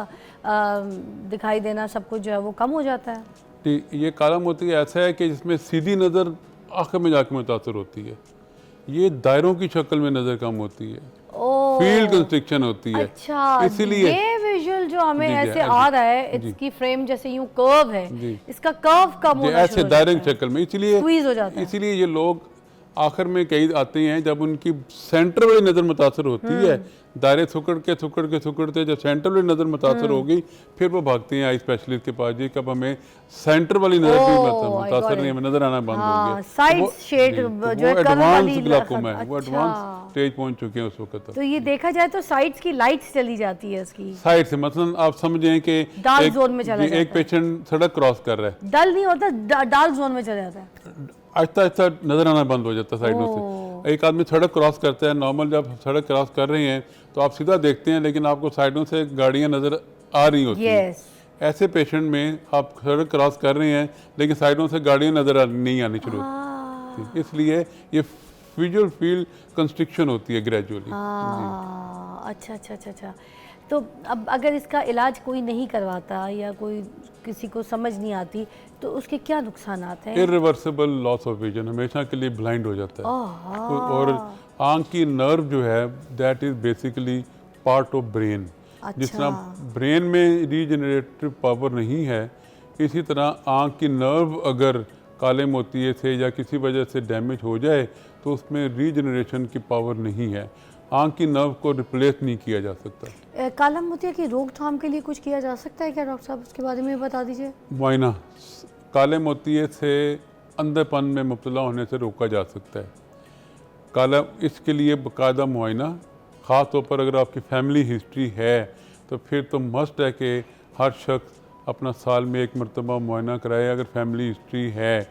दिखाई देना सब कुछ जो है वो कम हो जाता है? ये काला मोतिया ऐसा है कि जिसमें सीधी नज़र आँख में जाके मुतासर होती है, ये दायरों की शक्ल में नज़र कम होती है, फील्ड कंस्ट्रिक्शन होती है। अच्छा, इसीलिए ये विजुअल जो हमें ऐसे आ रहा है, इसकी फ्रेम जैसे यूं कर्व है, इसका कर्व कम होना ऐसे दायरे की शक्ल में, इसीलिए स्क्वीज हो जाता है। इसीलिए ये लोग आखिर में कई आते हैं जब उनकी सेंटर वाली नज़र मुतासर होती है, दायरे सुकड़ते जब सेंटर वाली नज़र मुतासर होगी फिर वो भागते हैं आई स्पेशलिस्ट के पास जी, कब हमें सेंटर वाली नज़र भी मुतासर नहीं, हमें नज़र आना बंद हो गया। साइड शेड जो है एडवांस ग्लाकोमा है, वो एडवांस स्टेज पहुंच चुके हैं उस वक्त। तो ये देखा जाए तो साइड्स की लाइट्स चली जाती है इसकी साइड से, मतलब आप समझें कि डार्क जोन में चला जाता एक पेशेंट सड़क क्रॉस कर रहा है, डल नहीं होता, डार्क जोन में चला जाता है, आहिस्ता आहिस्ता नजर आना बंद हो जाता है साइडों से। एक आदमी सड़क क्रॉस करता है, नॉर्मल जब सड़क क्रॉस कर रहे हैं तो आप सीधा देखते हैं लेकिन आपको साइडों से गाड़ियां नजर आ रही होती हैं। ऐसे पेशेंट में आप सड़क क्रॉस कर रहे हैं लेकिन साइडों से गाड़ियां नजर नहीं आनी शुरू होती, इसलिए ये विजुअल फील्ड कंस्ट्रिक्शन होती है ग्रेजुअली। अच्छा। तो अब अगर इसका इलाज कोई नहीं करवाता या कोई किसी को समझ नहीं आती तो उसके क्या नुकसान हैं? इरिवर्सिबल लॉस ऑफ विजन, हमेशा के लिए ब्लाइंड हो जाता है। और आंख की नर्व जो है that is basically part of brain. जिस तरह ब्रेन में रीजनरेटिव पावर नहीं है, इसी तरह आंख की नर्व अगर काले मोतिये से या किसी वजह से डैमेज हो जाए तो उसमें रीजनरेशन की पावर नहीं है, आंख की नर्व को रिप्लेस नहीं किया जा सकता। काला मोतिया की रोकथाम के लिए कुछ किया जा सकता है क्या डॉक्टर साहब, उसके बारे में बता दीजिए। मुआयना, काले मोतिये से अंधेपन में मुब्तला होने से रोका जा सकता है। काला, इसके लिए बाकायदा मुआयना, ख़ास तौर पर अगर आपकी फैमिली हिस्ट्री है तो फिर तो मस्ट है कि हर शख्स अपना साल में एक मरतबा मुआयना कराए। अगर फैमिली हिस्ट्री है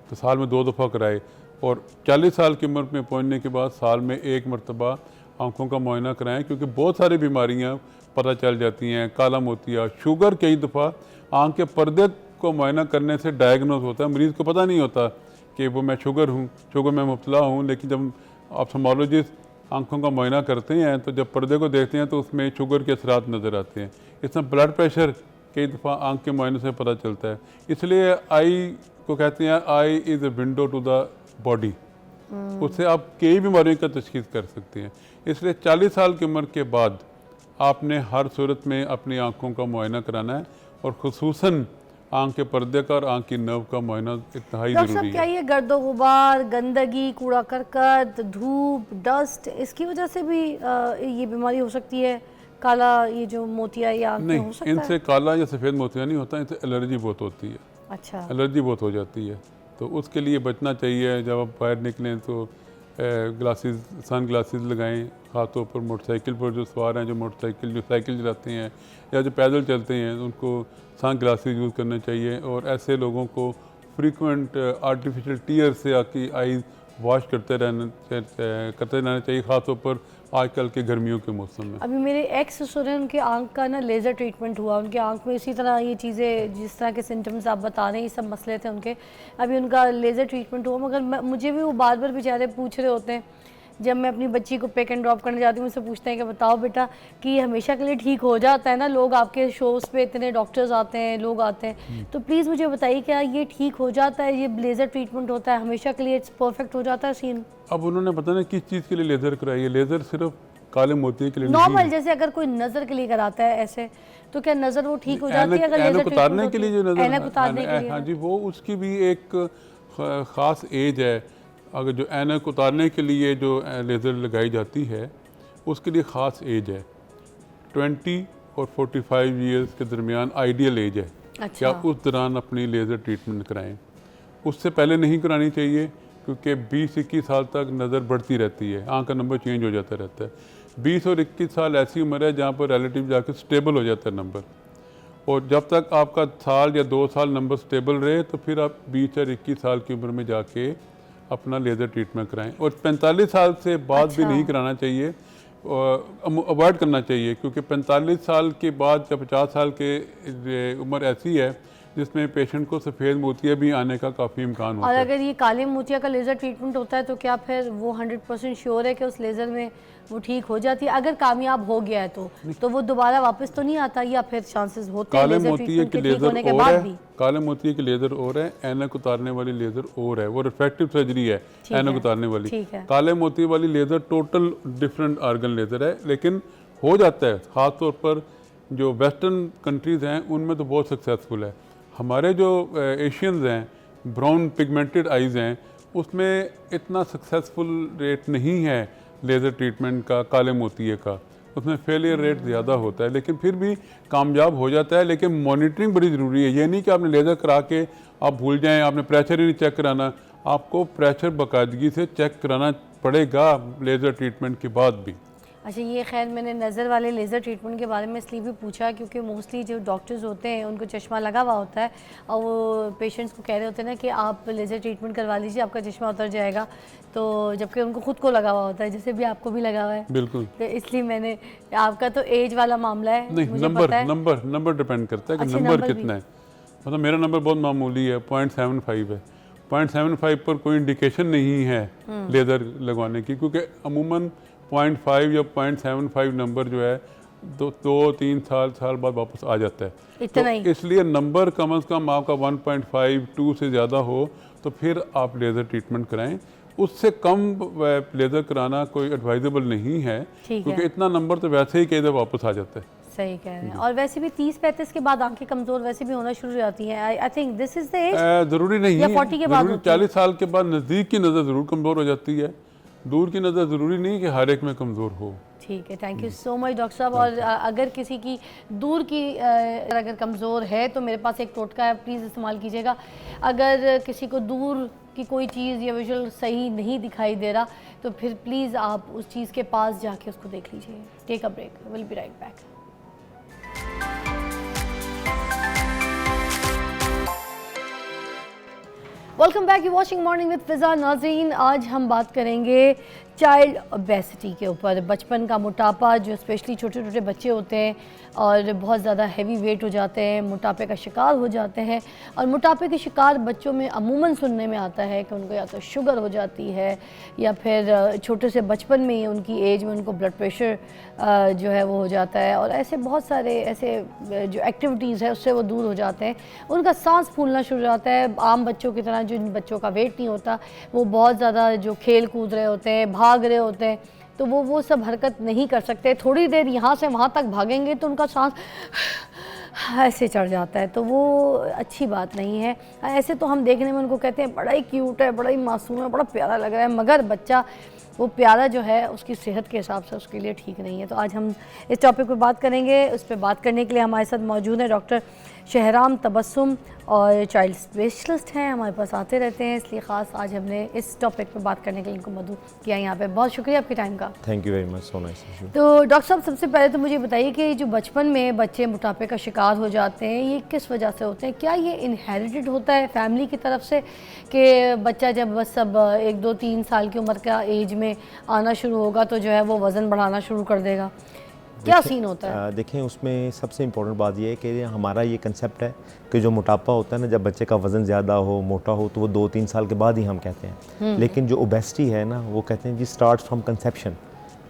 तो साल में 2 दफ़ा कराए, और 40 साल की उम्र में पहुंचने के बाद साल में 1 मरतबा आँखों का मुआयना कराएं, क्योंकि बहुत सारी बीमारियां पता चल जाती हैं। काला मोतिया, शुगर कई दफ़ा आँख के पर्दे को मुआयना करने से डायग्नोज होता है, मरीज़ को पता नहीं होता कि वो मैं शुगर में मुब्तला हूँ, लेकिन जब ऑप्थेल्मोलॉजिस्ट आँखों का मुआयना करते हैं तो जब पर्दे को देखते हैं तो उसमें शुगर के असरात नज़र आते हैं। इसमें ब्लड प्रेशर कई दफ़ा आँख के मुआयने से पता चलता है। इसलिए आई को कहते हैं eye is a window to the body, उससे आप कई बीमारियों का तशखीस कर सकते हैं। इसलिए 40 साल की उम्र के बाद आपने हर सूरत में अपनी आँखों का मुआयना कराना है, और खुसूसन आँख के पर्दे का और आँख की नर्व का मुआयना इंतहाई ज़रूरी है। क्या ये गर्दो गुबार, गंदगी, कूड़ा करकट, धूप, डस्ट, इसकी वजह से भी ये बीमारी हो सकती है? काला ये जो मोतिया या नहीं, हो सकता इनसे काला या सफ़ेद मोतिया नहीं होता, इनसे एलर्जी बहुत होती है। अच्छा, एलर्जी बहुत हो जाती है, तो उसके लिए बचना चाहिए। जब आप बाहर निकलें तो ग्लासेस, सन ग्लासेस लगाएं, ख़ासतौर पर मोटरसाइकिल पर जो सवार हैं, जो साइकिल चलाते हैं या जो पैदल चलते हैं, उनको सन ग्लासेस यूज़ करने चाहिए। और ऐसे लोगों को फ्रीक्वेंट आर्टिफिशियल टीयर से आपकी आईज वॉश करते रहना चाहिए, ख़ासतौर पर आजकल के गर्मियों के मौसम में। अभी मेरे एक्स ससुर हैं, उनके आंख का ना लेज़र ट्रीटमेंट हुआ, उनके आंख में इसी तरह ये चीज़ें, जिस तरह के सिम्टम्स आप बता रहे हैं, ये सब मसले थे उनके, अभी उनका लेज़र ट्रीटमेंट हुआ। मगर मुझे भी वो बार बार बेचारे पूछ रहे होते हैं, जब मैं अपनी बच्ची को पिक एंड ड्रॉप करने जाती हूँ, मुझसे पूछते हैं कि बताओ बेटा कि ये हमेशा के लिए ठीक हो जाता है ना? लोग आपके शोज़ पे इतने डॉक्टर्स आते हैं, लोग आते हैं, तो प्लीज़ मुझे बताइए क्या ये ठीक हो जाता है? ये लेज़र ट्रीटमेंट होता है हमेशा के लिए, इट्स परफेक्ट हो जाता है सीन? अब उन्होंने पता नहीं किस चीज़ के लिए लेज़र कराई है। लेज़र सिर्फ काले मोतिये के लिए नॉर्मल, जैसे अगर कोई नज़र के लिए कराता है ऐसे, तो क्या नज़र वो ठीक हो जाती है? अगर लेज़र उतारने के लिए जो नज़र, ऐनक उतारने के लिए, हाँ जी, वो उसकी भी एक ख़ास एज है। अगर जो ऐनक उतारने के लिए जो लेज़र लगाई जाती है उसके लिए ख़ास एज है, 20 और 45 ईयर्स के दरमियान आइडियल एज है। अच्छा। कि आप उस दौरान अपनी लेज़र ट्रीटमेंट कराएं, उससे पहले नहीं करानी चाहिए, क्योंकि 20-21 साल तक नज़र बढ़ती रहती है, आँख का नंबर चेंज हो जाता रहता है। 20 और 21 साल ऐसी उम्र है जहाँ पर रिलेटिव जाकर स्टेबल हो जाता है नंबर, और जब तक आपका साल या 2 साल नंबर स्टेबल रहे तो फिर आप 20 और 21 साल की उम्र में जाके अपना लेज़र ट्रीटमेंट कराएं। और 45 साल से बाद भी नहीं कराना चाहिए, अवॉइड करना चाहिए, क्योंकि 45 साल के बाद जब 50 साल के उम्र ऐसी है जिसमें पेशेंट को सफ़ेद मोतिया भी आने का काफ़ी इम्कान होता है। और अगर ये काले मोतिया का लेज़र ट्रीटमेंट होता है तो क्या फिर वो 100% श्योर है कि उस लेज़र में वो ठीक हो जाती है? अगर कामयाब हो गया है तो वो दोबारा वापस तो नहीं आता, या फिर चांसेस होते हैं काले मोतिये के लेज़र और है, काले मोतिये के लेज़र और है, ऐनक उतारने वाली लेज़र और है, वो रिफ्रैक्टिव सर्जरी है ऐनक उतारने वाली। काले मोतिये वाली laser total different argon laser है, लेकिन हो जाता है। ख़ास तौर पर जो वेस्टर्न कंट्रीज़ हैं उनमें तो बहुत सक्सेसफुल है। हमारे जो एशियंस हैं, ब्राउन पिगमेंटेड आइज़ हैं, उसमें इतना सक्सेसफुल रेट नहीं है लेज़र ट्रीटमेंट का, काले मोतिये का, उसमें फेलियर रेट ज़्यादा होता है, लेकिन फिर भी कामयाब हो जाता है। लेकिन मॉनिटरिंग बड़ी ज़रूरी है। ये नहीं कि आपने लेज़र करा के आप भूल जाएं, आपने प्रेशर ही नहीं चेक कराना, आपको प्रेशर बाकायदगी से चेक कराना पड़ेगा लेज़र ट्रीटमेंट के बाद भी। अच्छा, ये खैर मैंने नज़र वाले लेज़र ट्रीटमेंट के बारे में इसलिए भी पूछा क्योंकि मोस्टली जो डॉक्टर्स होते हैं उनको चश्मा लगा हुआ होता है और वो पेशेंट्स को कह रहे होते हैं ना कि आप लेज़र ट्रीटमेंट करवा लीजिए, आपका चश्मा उतर जाएगा, तो जबकि उनको खुद को लगा हुआ होता है, जैसे भी आपको भी लगा हुआ है। बिल्कुल। तो इसलिए मैंने, आपका तो एज वाला मामला है, नहीं, मुझे पता है। नंबर डिपेंड करता है कि अच्छा, नंबर नंबर कितना है। मतलब मेरा नंबर बहुत मामूली है, 0.75 है। 0.75 पर कोई इंडिकेशन नहीं है लेज़र लगवाने की, क्योंकि अमूमन 0.5 या 0.75 नंबर जो है 2-3 साल बाद वापस आ जाता है। इतना ही? तो इसलिए नंबर कम से कम आपका 1.5-2 से ज़्यादा हो तो फिर आप लेज़र ट्रीटमेंट कराएं। उससे कम लेज़र कराना कोई एडवाइजेबल नहीं है, क्योंकि इतना नंबर तो वैसे ही कई दफ़ा वापस आ जाता है। सही कह रहे हैं। और वैसे भी 30-35 के बाद आंखें कमज़ोर वैसे भी होना शुरू हो जाती हैं। I think this is the age. ज़रूरी नहीं या है, 40 के बाद ज़रूरी 40 साल के बाद नज़दीक की नज़र ज़रूर कमज़ोर हो जाती है, दूर की नज़र ज़रूरी नहीं कि हर एक में कमज़ोर हो। ठीक है, thank you so much doctor साहब। और अगर किसी की दूर की अगर कमज़ोर है तो मेरे पास एक टोटका है, प्लीज़ इस्तेमाल कीजिएगा। अगर किसी को दूर की कोई चीज़ या विजुअल सही नहीं दिखाई दे रहा तो फिर प्लीज़ आप उस चीज़ के पास जाके उसको देख लीजिए। Take a break, will be right back. Welcome back, you watching morning with Fiza. नाज़रीन, आज हम बात करेंगे चाइल्ड ओबेसिटी के ऊपर। बचपन का मोटापा, जो स्पेशली छोटे छोटे बच्चे होते हैं और बहुत ज़्यादा हैवी वेट हो जाते हैं, मोटापे का शिकार हो जाते हैं। और मोटापे के शिकार बच्चों में अमूमन सुनने में आता है कि उनको या तो शुगर हो जाती है या फिर छोटे से बचपन में ही उनकी एज में उनको ब्लड प्रेशर जो है वो हो जाता है। और ऐसे बहुत सारे ऐसे जो एक्टिविटीज़ है उससे वो दूर हो जाते हैं। उनका सांस फूलना शुरू हो जाता है। आम बच्चों की तरह जिन बच्चों का वेट नहीं होता, वो बहुत ज़्यादा जो खेल कूद रहे होते हैं, भाग रहे होते हैं, तो वो सब हरकत नहीं कर सकते। थोड़ी देर यहाँ से वहाँ तक भागेंगे तो उनका सांस ऐसे चढ़ जाता है, तो वो अच्छी बात नहीं है। ऐसे तो हम देखने में उनको कहते हैं बड़ा ही क्यूट है, बड़ा ही मासूम है, बड़ा प्यारा लग रहा है, मगर बच्चा वो प्यारा जो है उसकी सेहत के हिसाब से उसके लिए ठीक नहीं है। तो आज हम इस टॉपिक पर बात करेंगे। उस पर बात करने के लिए हमारे साथ मौजूद हैं डॉक्टर शहराम तबस्सुम, और चाइल्ड स्पेशलिस्ट हैं, हमारे पास आते रहते हैं, इसलिए ख़ास आज हमने इस टॉपिक पे बात करने के लिए इनको मदद किया यहाँ पे। बहुत शुक्रिया आपके टाइम का। Thank you very much, so nice. तो डॉक्टर साहब, सबसे पहले तो मुझे बताइए कि जो बचपन में बच्चे मोटापे का शिकार हो जाते हैं, ये किस वजह से होते हैं? क्या ये इनहेरिटेड होता है फैमिली की तरफ से कि बच्चा जब बस सब 1-2-3 साल की उम्र का एज में आना शुरू होगा तो जो है वो वज़न बढ़ाना शुरू कर देगा? क्या सीन होता है? देखें, उसमें सबसे इम्पोर्टेंट बात ये है कि हमारा ये कंसेप्ट है कि जो मोटापा होता है ना, जब बच्चे का वज़न ज़्यादा हो, मोटा हो, तो वो 2-3 साल के बाद ही हम कहते हैं। लेकिन जो ओबेसिटी है ना, वो कहते हैं जी स्टार्ट फ्रॉम कंसेप्शन,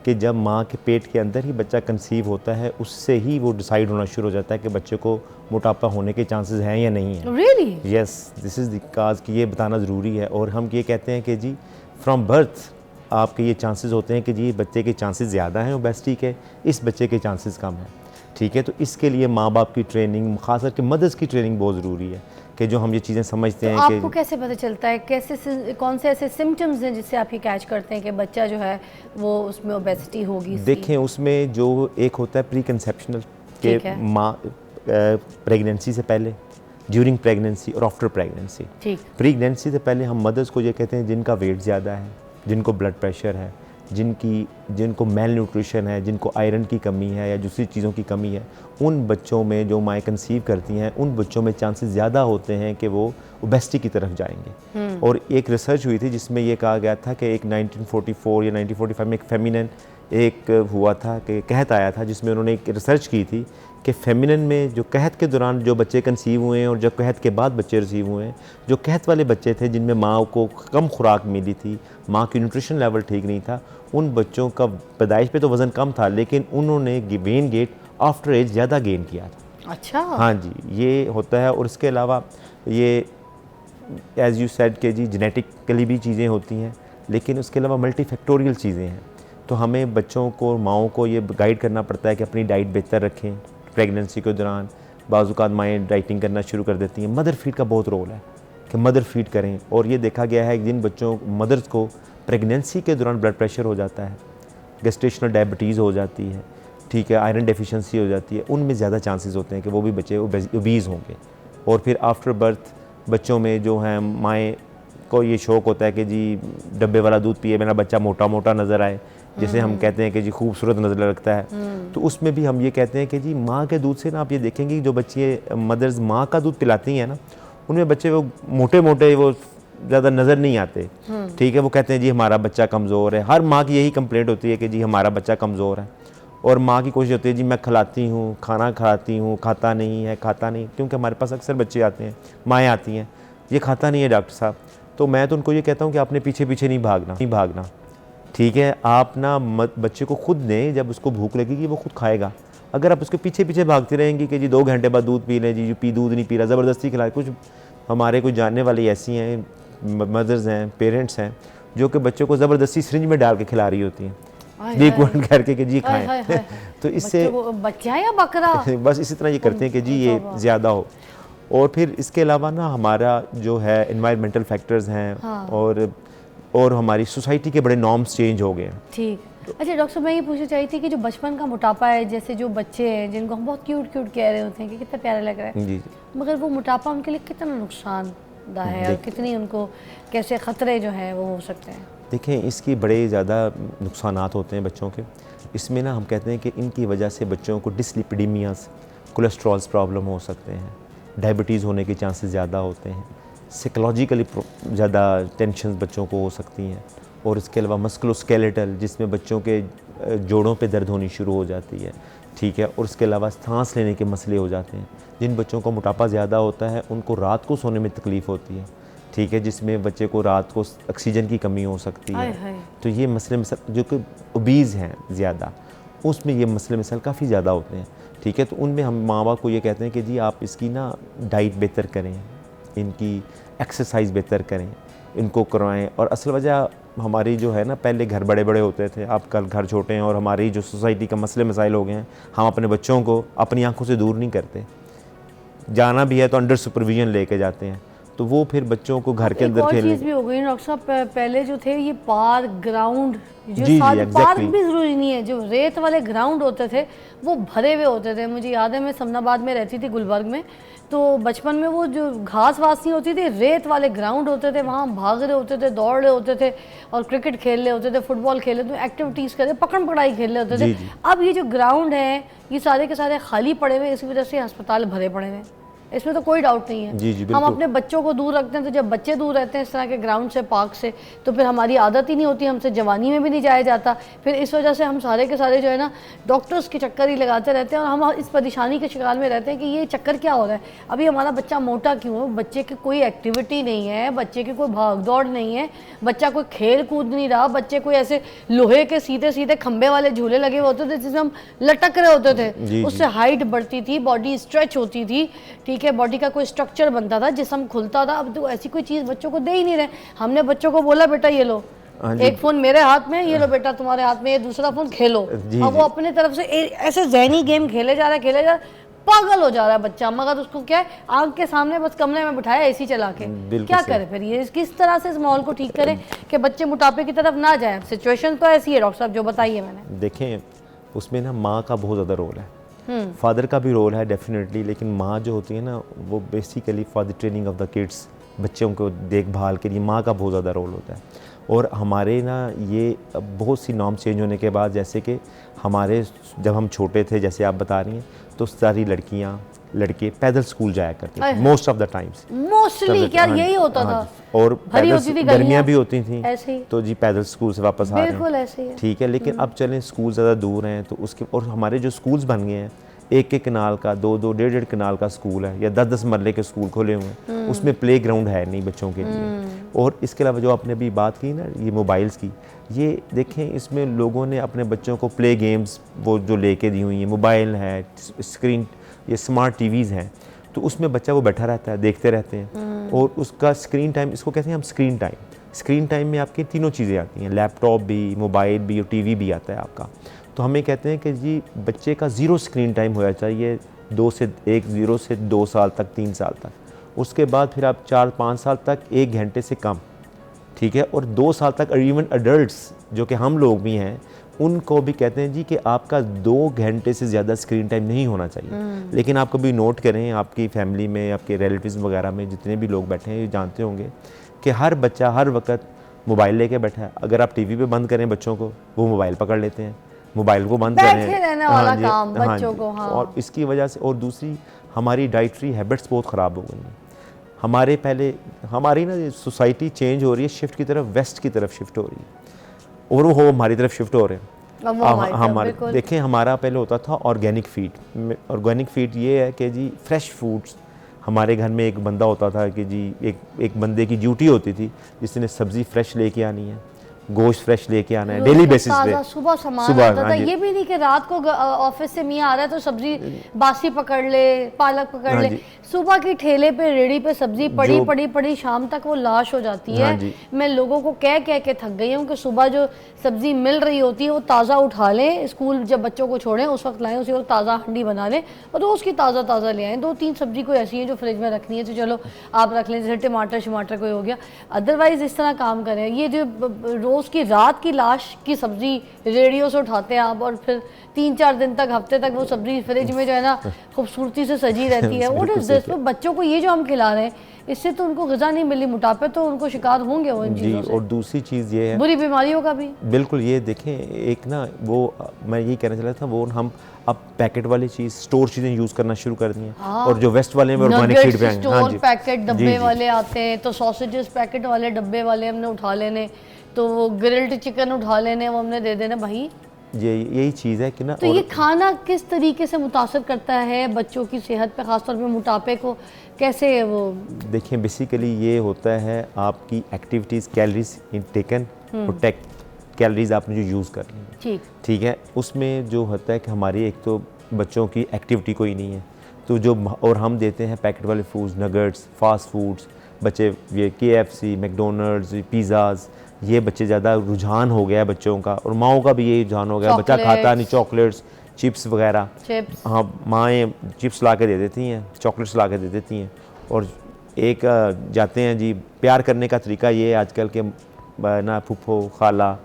कि जब माँ के पेट के अंदर ही बच्चा कंसीव होता है, उससे ही वो डिसाइड होना शुरू हो जाता है कि बच्चे को मोटापा होने के चांसेस हैं या नहीं है। Really? Yes, this is the cause कि ये बताना ज़रूरी है। और हम ये कहते हैं कि जी फ्रॉम बर्थ आपके ये चांसेस होते हैं कि जी बच्चे के चांसेस ज़्यादा हैं ओबेसिटी के, इस बच्चे के चांसेस कम हैं। ठीक है, तो इसके लिए माँ बाप की ट्रेनिंग, ख़ास करके मदर्स की ट्रेनिंग बहुत ज़रूरी है कि जो हम ये चीज़ें समझते तो हैं आपको कि कैसे पता चलता है, कैसे कौन से ऐसे सिम्टम्स हैं जिससे आप ये कैच करते हैं कि बच्चा जो है वो उसमें ओबेसिटी होगी? देखें, उसमें जो एक होता है प्री कंसेप्शनल के माँ प्रेगनेंसी से पहले, ड्यूरिंग प्रेगनेंसी और आफ्टर प्रेगनेंसी। ठीक। प्रेगनेंसी से पहले हम मदर्स को ये कहते हैं जिनका वेट ज़्यादा है, जिनको ब्लड प्रेशर है, जिनको मेल न्यूट्रिशन है, जिनको आयरन की कमी है या दूसरी चीज़ों की कमी है, उन बच्चों में जो माएँ कंसीव करती हैं, उन बच्चों में चांसेस ज़्यादा होते हैं कि वो ओबेसिटी की तरफ जाएंगे। और एक रिसर्च हुई थी जिसमें ये कहा गया था कि एक 1944 या 1945 में एक फेमिनिन एक हुआ था कि कहत आया था, जिसमें उन्होंने एक रिसर्च की थी कि फेमिनिन में जो कहत के दौरान जो बच्चे कंसीव हुए हैं और जब कहत के बाद बच्चे रिसीव हुए हैं, जो कहत वाले बच्चे थे जिनमें माँ को कम खुराक मिली थी, माँ की न्यूट्रिशन लेवल ठीक नहीं था, उन बच्चों का पैदाइश पे तो वज़न कम था, लेकिन उन्होंने वेन गेट आफ्टर एज ज़्यादा गेन किया था। अच्छा। हाँ जी, ये होता है। और इसके अलावा ये एज़ यू सेड के जी जेनेटिकली भी चीज़ें होती हैं, लेकिन उसके अलावा मल्टीफैक्टोरियल चीज़ें हैं। तो हमें बच्चों को, माओं को ये गाइड करना पड़ता है कि अपनी डाइट बेहतर रखें। प्रेगनेंसी के दौरान बाज़ औक़ात माएँ डाइटिंग करना शुरू कर देती हैं। मदर फीड का बहुत रोल है कि मदर फीड करें। और ये देखा गया है कि जिन बच्चों मदर्स को प्रेगनेंसी के दौरान ब्लड प्रेशर हो जाता है, गेस्टेशनल डायबिटीज़ हो जाती है, ठीक है, आयरन डेफिशिएंसी हो जाती है, उनमें ज़्यादा चांसेस होते हैं कि वो भी बच्चे ओबीज़ होंगे। और फिर आफ्टर बर्थ बच्चों में जो है माएँ को ये शौक़ होता है कि जी डब्बे वाला दूध पिए, मेरा बच्चा मोटा मोटा नज़र आए, जैसे हम कहते हैं कि जी खूबसूरत नज़र लगता है। तो उसमें भी हम ये कहते हैं कि जी माँ के दूध से ना आप ये देखेंगे कि जो बच्चे मदर्स माँ का दूध पिलाती हैं ना, उनमें बच्चे वो मोटे मोटे वो ज़्यादा नज़र नहीं आते, ठीक है। वो कहते हैं जी हमारा बच्चा कमज़ोर है। हर माँ की यही कंप्लेंट होती है कि जी हमारा बच्चा कमज़ोर है। और माँ की कोशिश होती है जी मैं खिलाती हूँ, खाना खिलाती हूँ, खाता नहीं है, खाता नहीं, क्योंकि हमारे पास अक्सर बच्चे आते हैं, माएँ आती हैं, ये खाता नहीं है डॉक्टर साहब। तो मैं तो उनको ये कहता हूँ कि आपने पीछे पीछे नहीं भागना, ठीक है। आप ना बच्चे को खुद दें, जब उसको भूख लगेगी वो खुद खाएगा। अगर आप उसके पीछे पीछे भागते रहेंगे कि जी 2 घंटे बाद दूध पी लें, जी दूध नहीं पी रहा, ज़बरदस्ती खिलाए। कुछ हमारे कुछ जानने वाली ऐसी हैं मदर्स हैं, पेरेंट्स हैं, जो कि बच्चों को ज़बरदस्ती सिरिंज में डाल के खिला रही होती हैं, रिकमेंड करके कि जी खाएं। तो इससे बच्चा या बकरा बस इसी तरह ये करते हैं कि जी ये ज़्यादा हो। और फिर इसके अलावा ना हमारा जो है एनवायरमेंटल फैक्टर्स हैं, और हमारी सोसाइटी के बड़े नॉर्म्स चेंज हो गए हैं। ठीक। अच्छा डॉक्टर साहब, मैं ये पूछना चाही थी कि जो बचपन का मोटापा है, जैसे जो बच्चे हैं जिनको हम बहुत क्यूट कह रहे होते हैं कि कितना प्यारा लग रहा है, जी, मगर वो मोटापा उनके लिए कितना नुकसानदा है और कितनी उनको कैसे ख़तरे जो हैं वो हो सकते हैं? देखें, इसकी बड़े ज़्यादा नुकसानात होते हैं बच्चों के। इसमें ना हम कहते हैं कि इनकी वजह से बच्चों को डिसलिपिडीमियास, कोलेस्ट्रॉल्स प्रॉब्लम हो सकते हैं, डायबिटीज़ होने के चांसेस ज़्यादा होते हैं, साइकोलॉजिकली ज़्यादा टेंशन बच्चों को हो सकती हैं। और इसके अलावा मस्कुलोस्केलेटल, जिसमें बच्चों के जोड़ों पे दर्द होनी शुरू हो जाती है, ठीक है। और उसके अलावा सांस लेने के मसले हो जाते हैं। जिन बच्चों को मोटापा ज़्यादा होता है उनको रात को सोने में तकलीफ़ होती है, ठीक है, जिसमें बच्चे को रात को ऑक्सीजन की कमी हो सकती है। तो ये मसले जो कि ओबीज़ हैं ज़्यादा, उसमें ये मसले मसाइल काफ़ी ज़्यादा होते हैं, ठीक है। तो उनमें हम माँ बाप को ये कहते हैं कि जी आप इसकी ना डाइट बेहतर करें, इनकी एक्सरसाइज बेहतर करें, इनको करवाएं। और असल वजह हमारी जो है ना, पहले घर बड़े बड़े होते थे, अब कल घर छोटे हैं, और हमारी जो सोसाइटी का मसले मसाइल हो गए हैं। हम अपने बच्चों को अपनी आंखों से दूर नहीं करते, जाना भी है तो अंडर सुपरविजन लेके जाते हैं, तो वो फिर बच्चों को घर के अंदर खेलने चीज़ भी हो गई डॉक्टर साहब, पहले जो थे ये पार्क ग्राउंड, जो exactly. पार्क भी ज़रूरी नहीं है, जो रेत वाले ग्राउंड होते थे वो भरे हुए होते थे। मुझे याद है मैं समनाबाद में रहती थी, गुलबर्ग में, तो बचपन में वो जो घास वास नहीं होती थी, रेत वाले ग्राउंड होते थे, वहाँ हम भाग रहे होते थे, दौड़ रहे होते थे, और क्रिकेट खेल रहे होते थे, फुटबॉल खेल रहे थे, एक्टिविटीज़ कर रहे, पकड़ पकड़ाई खेल रहे होते थे। अब ये जो ग्राउंड है ये सारे के सारे खाली पड़े हुए, इस वजह से अस्पताल भरे पड़े हुए, इसमें तो कोई डाउट नहीं है। जी, हम अपने बच्चों को दूर रखते हैं, तो जब बच्चे दूर रहते हैं इस तरह के ग्राउंड से, पार्क से, तो फिर हमारी आदत ही नहीं होती, हमसे जवानी में भी नहीं जाया जाता। फिर इस वजह से हम सारे के सारे जो है ना डॉक्टर्स के चक्कर ही लगाते रहते हैं, और हम इस परेशानी के शिकार में रहते हैं कि ये चक्कर क्या हो रहा है, अभी हमारा बच्चा मोटा क्यों है? बच्चे की कोई एक्टिविटी नहीं है, बच्चे की कोई भाग दौड़ नहीं है, बच्चा कोई खेल कूद नहीं रहा, बच्चे कोई ऐसे लोहे के सीधे सीधे खंबे वाले झूले लगे हुए होते थे जिसमें हम लटक रहे होते थे, उससे हाइट बढ़ती थी, बॉडी स्ट्रेच होती थी, ठीक है, बॉडी का कोई स्ट्रक्चर बनता था, जिस्म खुलता था। अब तो ऐसी कोई चीज़ बच्चों को दे ही नहीं रहे। हमने बच्चों को बोला बेटा ये लो, एक फ़ोन मेरे हाथ में, ये लो बेटा तुम्हारे हाथ में, ये दूसरा फ़ोन खेलो। अब वो अपने तरफ से ऐसे ज़हनी गेम खेले जा रहा है, पागल हो जा रहा है बच्चा, मगर उसको क्या है, आँख के सामने बस कमरे में बिठाया एसी चला के, क्या करे फिर? ये किस तरह से इस माहौल को ठीक करें कि बच्चे मोटापे की तरफ ना जाए? सिचुएशन तो ऐसी है डॉक्टर साहब जो बताइए मैंने। देखें, उसमें ना माँ का बहुत ज़्यादा रोल है, फादर का भी रोल है डेफिनेटली, लेकिन माँ जो होती है ना वो basically for the training of the kids, बच्चों को देखभाल के लिए माँ का बहुत ज़्यादा रोल होता है। और हमारे ना ये बहुत सी नॉर्म चेंज होने के बाद, जैसे कि हमारे जब हम छोटे थे, जैसे आप बता रही हैं, तो सारी लड़कियाँ लड़के पैदल स्कूल जाया करते थे most of the times, mostly क्या यही होता था। और गर्मियाँ भी होती थी, तो जी पैदल स्कूल से वापस आ रहे हैं, ठीक है। लेकिन अब चलें स्कूल ज़्यादा दूर हैं, तो उसके और हमारे जो स्कूल्स बन गए हैं, एक कनाल का, 2-2, 1.5 कनाल का स्कूल है, या 10-10 मरले के स्कूल खोले हुए हैं, उसमें प्ले ग्राउंड है नहीं बच्चों के लिए। और इसके अलावा जो आपने अभी बात की ना ये मोबाइल्स की, ये देखें इसमें लोगों ने अपने बच्चों को प्ले गेम्स वो जो लेके दी हुई हैं, मोबाइल है, स्क्रीन, ये स्मार्ट टीवीज़ हैं, तो उसमें बच्चा वो बैठा रहता है, देखते रहते हैं, और उसका स्क्रीन टाइम, इसको कहते हैं हम स्क्रीन टाइम में आपकी तीनों चीज़ें आती हैं, लैपटॉप भी, मोबाइल भी और टीवी भी आता है आपका। तो हमें कहते हैं कि जी बच्चे का 0 स्क्रीन टाइम होना चाहिए 0 से 2 साल तक, 3 साल तक, उसके बाद फिर आप 4-5 साल तक 1 घंटे से कम, ठीक है, और 2 साल तक इवन अडल्ट्स जो कि हम लोग भी हैं उनको भी कहते हैं जी कि आपका 2 घंटे से ज़्यादा स्क्रीन टाइम नहीं होना चाहिए। लेकिन आप कभी नोट करें, आपकी फैमिली में, आपके रिलेटिव्स वगैरह में जितने भी लोग बैठे हैं ये जानते होंगे कि हर बच्चा हर वक्त मोबाइल लेके बैठा है। अगर आप टीवी पे बंद करें बच्चों को, वो मोबाइल पकड़ लेते हैं, मोबाइल को बंद करें, बैठे रहने वाला काम बच्चों को। हाँ। और इसकी वजह से, और दूसरी हमारी डाइटरी हैबिट्स बहुत ख़राब हो गई हैं। हमारे पहले हमारी ना सोसाइटी चेंज हो रही है, शिफ्ट की तरफ, वेस्ट की तरफ शिफ्ट हो रही है, और वो हमारी तरफ शिफ्ट हो रहे हैं। हमारे देखें, हमारा पहले होता था ऑर्गेनिक फीड। ऑर्गेनिक फीड ये है कि जी फ्रेश फूड्स, हमारे घर में एक बंदा होता था कि जी एक बंदे की ड्यूटी होती थी जिसने सब्ज़ी फ्रेश लेके आनी है, गोश्त फ्रेश लेके आना है डेली बेसिस पे, सुबह सामान आता था। ये भी नहीं कि रात को ऑफिस से मियाँ आ रहा है तो सब्जी बासी पकड़ ले, पालक पकड़ ले। सुबह की ठेले पे, रेडी पे सब्जी पड़ी शाम तक वो लाश हो जाती है। मैं लोगों को कह के थक गई हूँ कि सुबह जो सब्जी मिल रही होती है वो ताज़ा उठा लें, स्कूल जब बच्चों को छोड़ें उस वक्त लाएं, उसी वक्त ताज़ा हंडी बना लें और रोज़ की ताज़ा ले आएँ। 2-3 सब्जी कोई ऐसी है जो फ्रिज में रखनी है तो चलो आप रख लें, जैसे टमाटर कोई हो गया। अदरवाइज़ इस तरह काम करें। ये जो रोज़ की रात की लाश की सब्जी रेडियो से उठाते हैं आप, और फिर 3-4 दिन तक, हफ्ते तक वो सब्जी फ्रिज में जो है ना खूबसूरती से सजी रहती है। What is this? बच्चों को ये जो हम खिला रहे हैं इससे तो उनको ग़िज़ा नहीं मिली, मोटापे तो उनको शिकार होंगे वो इन चीज़ों से। और दूसरी चीज़ ये है, बुरी बीमारियों का भी। बिल्कुल, ये देखें, एक ना वो मैं यही कहना चाह रहा था, वो हम अब पैकेट वाली चीज़, स्टोर चीज़ें यूज़ करना शुरू कर दी हैं। हाँ। और जो वेस्ट वाले में ऑर्गेनिक फीड पे आए, हाँ जी, पैकेट डब्बे वाले आते हैं, तो सॉसेजेस पैकेट वाले डब्बे वाले हमने उठा लेने, तो वो ग्रिल्ड चिकन उठा लेने, वो हमने दे देना। भाई यही चीज़ है कि ना। तो ये खाना किस तरीके से मुतासर करता है बच्चों की सेहत पे, खासतौर पे मोटापे को कैसे? वो देखिए, बेसिकली ये होता है आपकी एक्टिविटीज़, कैलोरीज इनटेकन और कैलोरीज आपने जो यूज़ कर ली, ठीक है, उसमें जो होता है कि हमारी एक तो बच्चों की एक्टिविटी कोई नहीं है, तो जो और हम देते हैं पैकेट वाले फूड्स, नगेट्स, फास्ट फूड्स, बच्चे ये KFC, मैकडोनल्ड्स, पिज़्ज़ाज़, ये बच्चे ज़्यादा रुझान हो गया है बच्चों का, और माओं का भी यही रुझान हो गया, बच्चा खाता नहीं, चॉकलेट्स, चिप्स वगैरह। हाँ, माएँ चिप्स ला के दे देती हैं, चॉकलेट्स ला के दे देती हैं, और एक जाते हैं जी, प्यार करने का तरीका ये आजकल के ना, फूफो खाला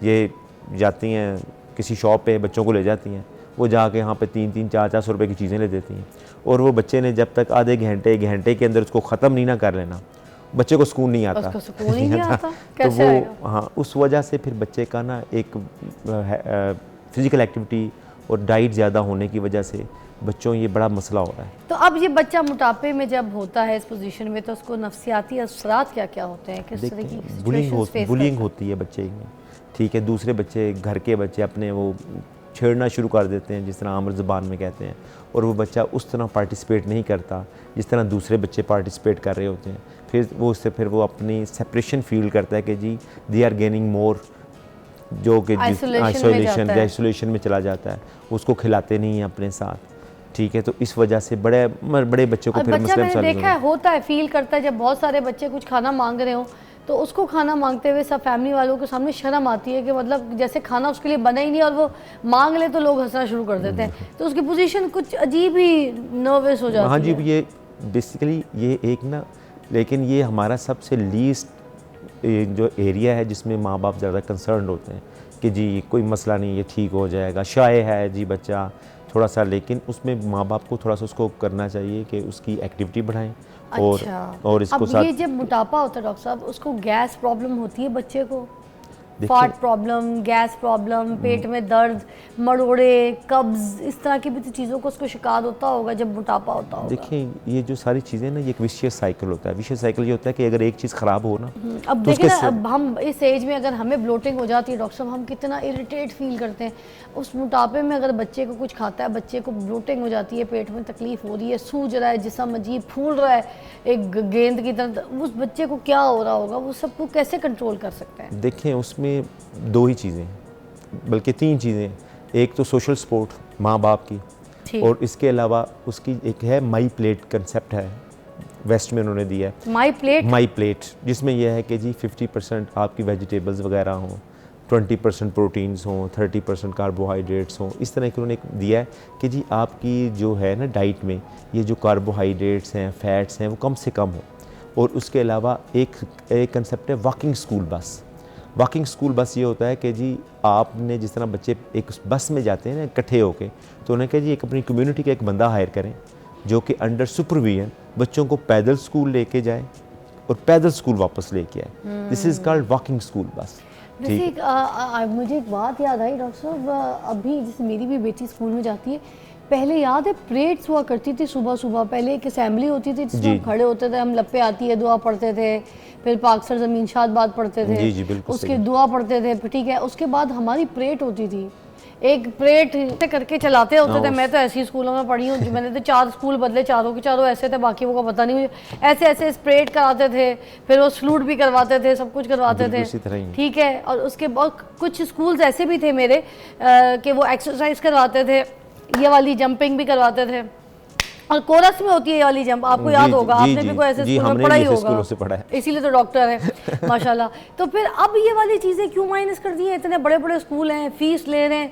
ये जाती हैं किसी शॉप पे, बच्चों को ले जाती हैं, वो जाके यहाँ पे 300, 400 रुपए की चीज़ें ले देती हैं, और वो बच्चे ने जब तक आधे घंटे, 1 घंटे के अंदर उसको ख़त्म नहीं ना कर लेना, बच्चे को सुकून नहीं आता। उसको सुकून ही नहीं आता। तो वो हाँ, उस वजह से फिर बच्चे का ना एक फिज़िकल एक्टिविटी और डाइट ज़्यादा होने की वजह से बच्चों ये बड़ा मसला हो रहा है। तो अब ये बच्चा मोटापे में जब होता है इस पोजीशन में, तो उसको नफ्सियाती असरात क्या होते हैं? किस तरह की बुलिंग होती है बच्चे में, ठीक है, दूसरे बच्चे, घर के बच्चे अपने वो छेड़ना शुरू कर देते हैं, जिस तरह आमर ज़बान में कहते हैं, और वो बच्चा उस तरह पार्टिसिपेट नहीं करता जिस तरह दूसरे बच्चे पार्टिसिपेट कर रहे होते हैं। फिर वो उससे फिर वो अपनी सेपरेशन फील करता है कि जी दे आर गेनिंग मोर, जो कि आइसोलेशन में चला जाता है, उसको खिलाते नहीं हैं अपने साथ, ठीक है। तो इस वजह से बड़े बच्चों को फिर मैंने देखा है, होता है, फील करता है, जब बहुत सारे बच्चे कुछ खाना मांग रहे हो तो उसको खाना मांगते हुए सब फैमिली वालों के सामने शर्म आती है कि मतलब जैसे खाना उसके लिए बना ही नहीं, और वो मांग ले तो लोग हंसना शुरू कर देते हैं, तो उसकी पोजीशन कुछ अजीब ही नर्वस हो जाती है। हाँ जी, ये बेसिकली ये एक ना, लेकिन ये हमारा सबसे लीस्ट जो एरिया है जिसमें माँ बाप ज़्यादा कंसर्न होते हैं कि जी कोई मसला नहीं, ये ठीक हो जाएगा, शाये है जी बच्चा थोड़ा सा, लेकिन उसमें माँ बाप को थोड़ा सा उसको करना चाहिए कि उसकी एक्टिविटी बढ़ाएं। और इसको अब ये जब मोटापा होता है डॉक्टर साहब, उसको गैस प्रॉब्लम होती है बच्चे को, फाट प्रॉब्लम, गैस प्रॉब्लम, पेट में दर्द, मरोड़े, कब्ज, इस तरह की भी तो चीज़ों को उसको शिकार होता होगा जब मोटापा होता होगा। देखिए, ये जो सारी चीज़ें ना, ये एक विशियस साइकिल होता है। विशियस साइकिल ये होता है कि अगर एक चीज़ ख़राब हो ना, अब देखिए ना, अब हम इस एज में अगर हमें ब्लोटिंग हो जाती है डॉक्टर साहब, हम कितना इरिटेट फील करते हैं। उस मोटापे में अगर बच्चे को कुछ खाता है, बच्चे को ब्लोटिंग हो जाती है, पेट में तकलीफ हो रही है, सूज रहा है, जिस्म अजीब फूल रहा है एक गेंद की तरह, उस बच्चे को क्या हो रहा होगा? वो सबको कैसे कंट्रोल कर सकते हैं? देखें, उसमें 2 ही चीज़ें, बल्कि 3 चीज़ें। एक तो सोशल सपोर्ट माँ बाप की, और इसके अलावा उसकी एक है माई प्लेट कंसेप्ट है, वेस्ट में उन्होंने दिया है माई प्लेट, जिसमें यह है कि जी 50% आपकी वेजिटेबल्स वगैरह हों, 20% प्रोटीन्स हों, 30% कार्बोहाइड्रेट्स हों, इस तरह के उन्होंने दिया है कि जी आपकी जो है ना डाइट में ये जो कार्बोहाइड्रेट्स हैं, फैट्स हैं, वो कम से कम हो। और उसके अलावा एक कंसेप्ट है walking school bus. Walking school bus ये होता है कि जी आपने जिस तरह बच्चे एक बस में जाते हैं ना इकट्ठे होके, तो उन्होंने कहा जी एक अपनी कम्युनिटी का एक बंदा हायर करें जो कि अंडर सुपरविजन बच्चों को पैदल स्कूल लेके जाए और पैदल स्कूल वापस लेके आए। This is called walking school bus. वैसे मुझे एक बात याद आई डॉक्टर साहब, अभी जैसे मेरी भी बेटी स्कूल में जाती है, पहले याद है परेड्स हुआ करती थी सुबह सुबह, पहले एक असेंबली होती थी जिसमें हम खड़े होते थे, हम लप्पे आती है दुआ पढ़ते थे, फिर पाक सर ज़मीन शाद बात पढ़ते थे, जी जी बिल्कुल उसके दुआ पढ़ते थे, ठीक है। उसके बाद हमारी परेड होती थी, एक परेड करके चलाते होते थे। मैं तो ऐसी स्कूलों में पढ़ी हूँ, मैंने तो 4 स्कूल बदले, चारों के चारों ऐसे थे, बाकी वो का पता नहीं मुझे। ऐसे ऐसे परेड कराते थे, फिर वो सलूट भी करवाते थे, सब कुछ करवाते थे, ठीक है। और उसके बाद कुछ स्कूल्स ऐसे भी थे मेरे कि वो एक्सरसाइज करवाते थे, ये वाली जंपिंग भी करवाते थे, और कोरस में होती है ये वाली जंप, आपको याद होगा, आपने भी कोई ऐसे स्कूल में पढ़ा ही होगा, इसीलिए तो डॉक्टर है माशाल्लाह। तो फिर अब ये वाली चीज़ें क्यों माइनस कर दी हैं? इतने बड़े बड़े स्कूल हैं, फीस ले रहे हैं,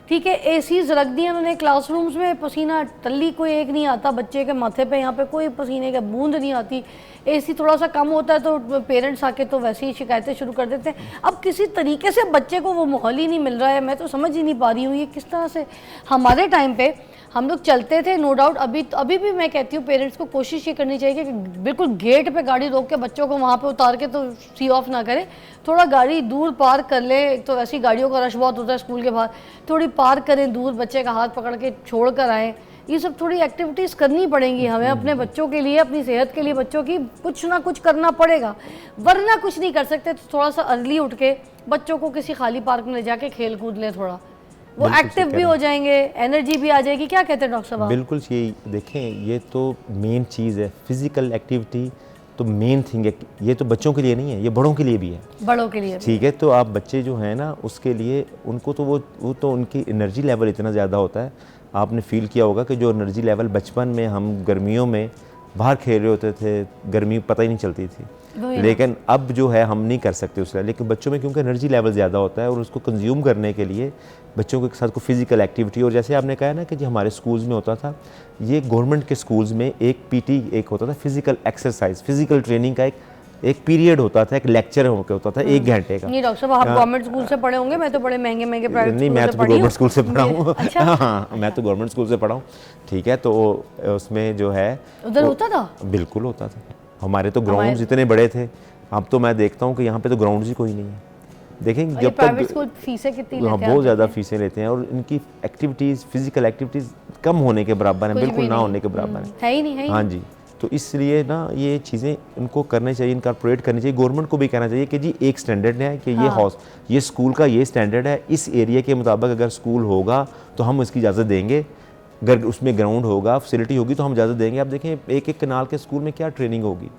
ठीक है, एसीज रख दिए उन्होंने क्लासरूम्स में, पसीना टल्ली कोई एक नहीं आता बच्चे के माथे पे, यहाँ पे कोई पसीने का बूंद नहीं आती। एसी थोड़ा सा कम होता है तो पेरेंट्स आके तो वैसे ही शिकायतें शुरू कर देते हैं। अब किसी तरीके से बच्चे को वो माहौल ही नहीं मिल रहा है, मैं तो समझ ही नहीं पा रही हूँ ये किस तरह से। हमारे टाइम पे हम लोग चलते थे, नो डाउट। अभी भी मैं कहती हूँ पेरेंट्स को कोशिश ये करनी चाहिए कि बिल्कुल गेट पे गाड़ी रोक के बच्चों को वहाँ पे उतार के तो सी ऑफ ना करें, थोड़ा गाड़ी दूर पार्क कर ले। तो ऐसी गाड़ियों का रश बहुत होता है स्कूल के बाहर, थोड़ी पार्क करें दूर, बच्चे का हाथ पकड़ के छोड़ कर आएँ। ये सब थोड़ी एक्टिविटीज़ करनी पड़ेंगी हमें अपने बच्चों के लिए, अपनी सेहत के लिए बच्चों की कुछ ना कुछ करना पड़ेगा, वरना कुछ नहीं कर सकते। तो थोड़ा सा अर्ली उठ के बच्चों को किसी खाली पार्क में ले जाके खेल कूद लें, थोड़ा वो एक्टिव भी हो जाएंगे, एनर्जी भी आ जाएगी। क्या कहते हैं डॉक्टर साहब? बिल्कुल यही देखें, ये तो मेन चीज़ है, फिजिकल एक्टिविटी तो मेन थिंग है। ये तो बच्चों के लिए नहीं है, ये बड़ों के लिए भी है, बड़ों के लिए, ठीक है। तो आप बच्चे जो हैं ना उसके लिए उनको तो वो तो उनकी एनर्जी लेवल इतना ज़्यादा होता है। आपने फील किया होगा कि जो एनर्जी लेवल बचपन में हम गर्मियों में बाहर खेल रहे होते थे, गर्मी पता ही नहीं चलती थी, लेकिन अब जो है हम नहीं कर सकते उसका। लेकिन बच्चों में क्योंकि एनर्जी लेवल ज़्यादा होता है और उसको कंज्यूम करने के लिए बच्चों के साथ को फिजिकल एक्टिविटी, और जैसे आपने कहा ना कि जो हमारे स्कूल्स में होता था, ये गवर्नमेंट के स्कूल्स में एक पीटी एक होता था, फिजिकल एक्सरसाइज, फिजिकल ट्रेनिंग का एक पीरियड होता था, एक लेक्चर होता था 1 घंटे का। नहीं डॉक्टर साहब, आप गवर्नमेंट स्कूल से पढ़े होंगे, मैं तो बड़े महंगे प्राइवेट नहीं, मैं तो गवर्नमेंट स्कूल से पढ़ा हूँ। अच्छा? हाँ, मैं तो गवर्नमेंट स्कूल से पढ़ा हूँ, ठीक है। तो उसमें जो है उधर होता था, बिल्कुल होता था। हमारे तो ग्राउंड्स इतने बड़े थे, अब तो मैं देखता हूँ कि यहाँ पे तो ग्राउंड्स ही कोई नहीं है। देखें जब प्राइवेट स्कूल फीसें कितनी लेते हैं? बहुत ज़्यादा फीसें लेते हैं, और इनकी एक्टिविटीज़, फिजिकल एक्टिविटीज़ कम होने के बराबर है, बिल्कुल ना होने के बराबर है ही नहीं। हाँ जी, तो इसलिए ना ये चीज़ें इनको करनी चाहिए, इनकॉर्पोरेट करनी चाहिए। गवर्नमेंट को भी कहना चाहिए कि जी एक स्टैंडर्ड है कि ये स्कूल का ये स्टैंडर्ड है, इस एरिया के मुताबिक अगर स्कूल होगा तो हम इसकी इजाज़त देंगे, अगर उसमें ग्राउंड होगा, फैसिलिटी होगी तो हम इजाज़त देंगे। आप देखें एक कनाल के स्कूल में क्या ट्रेनिंग होगी,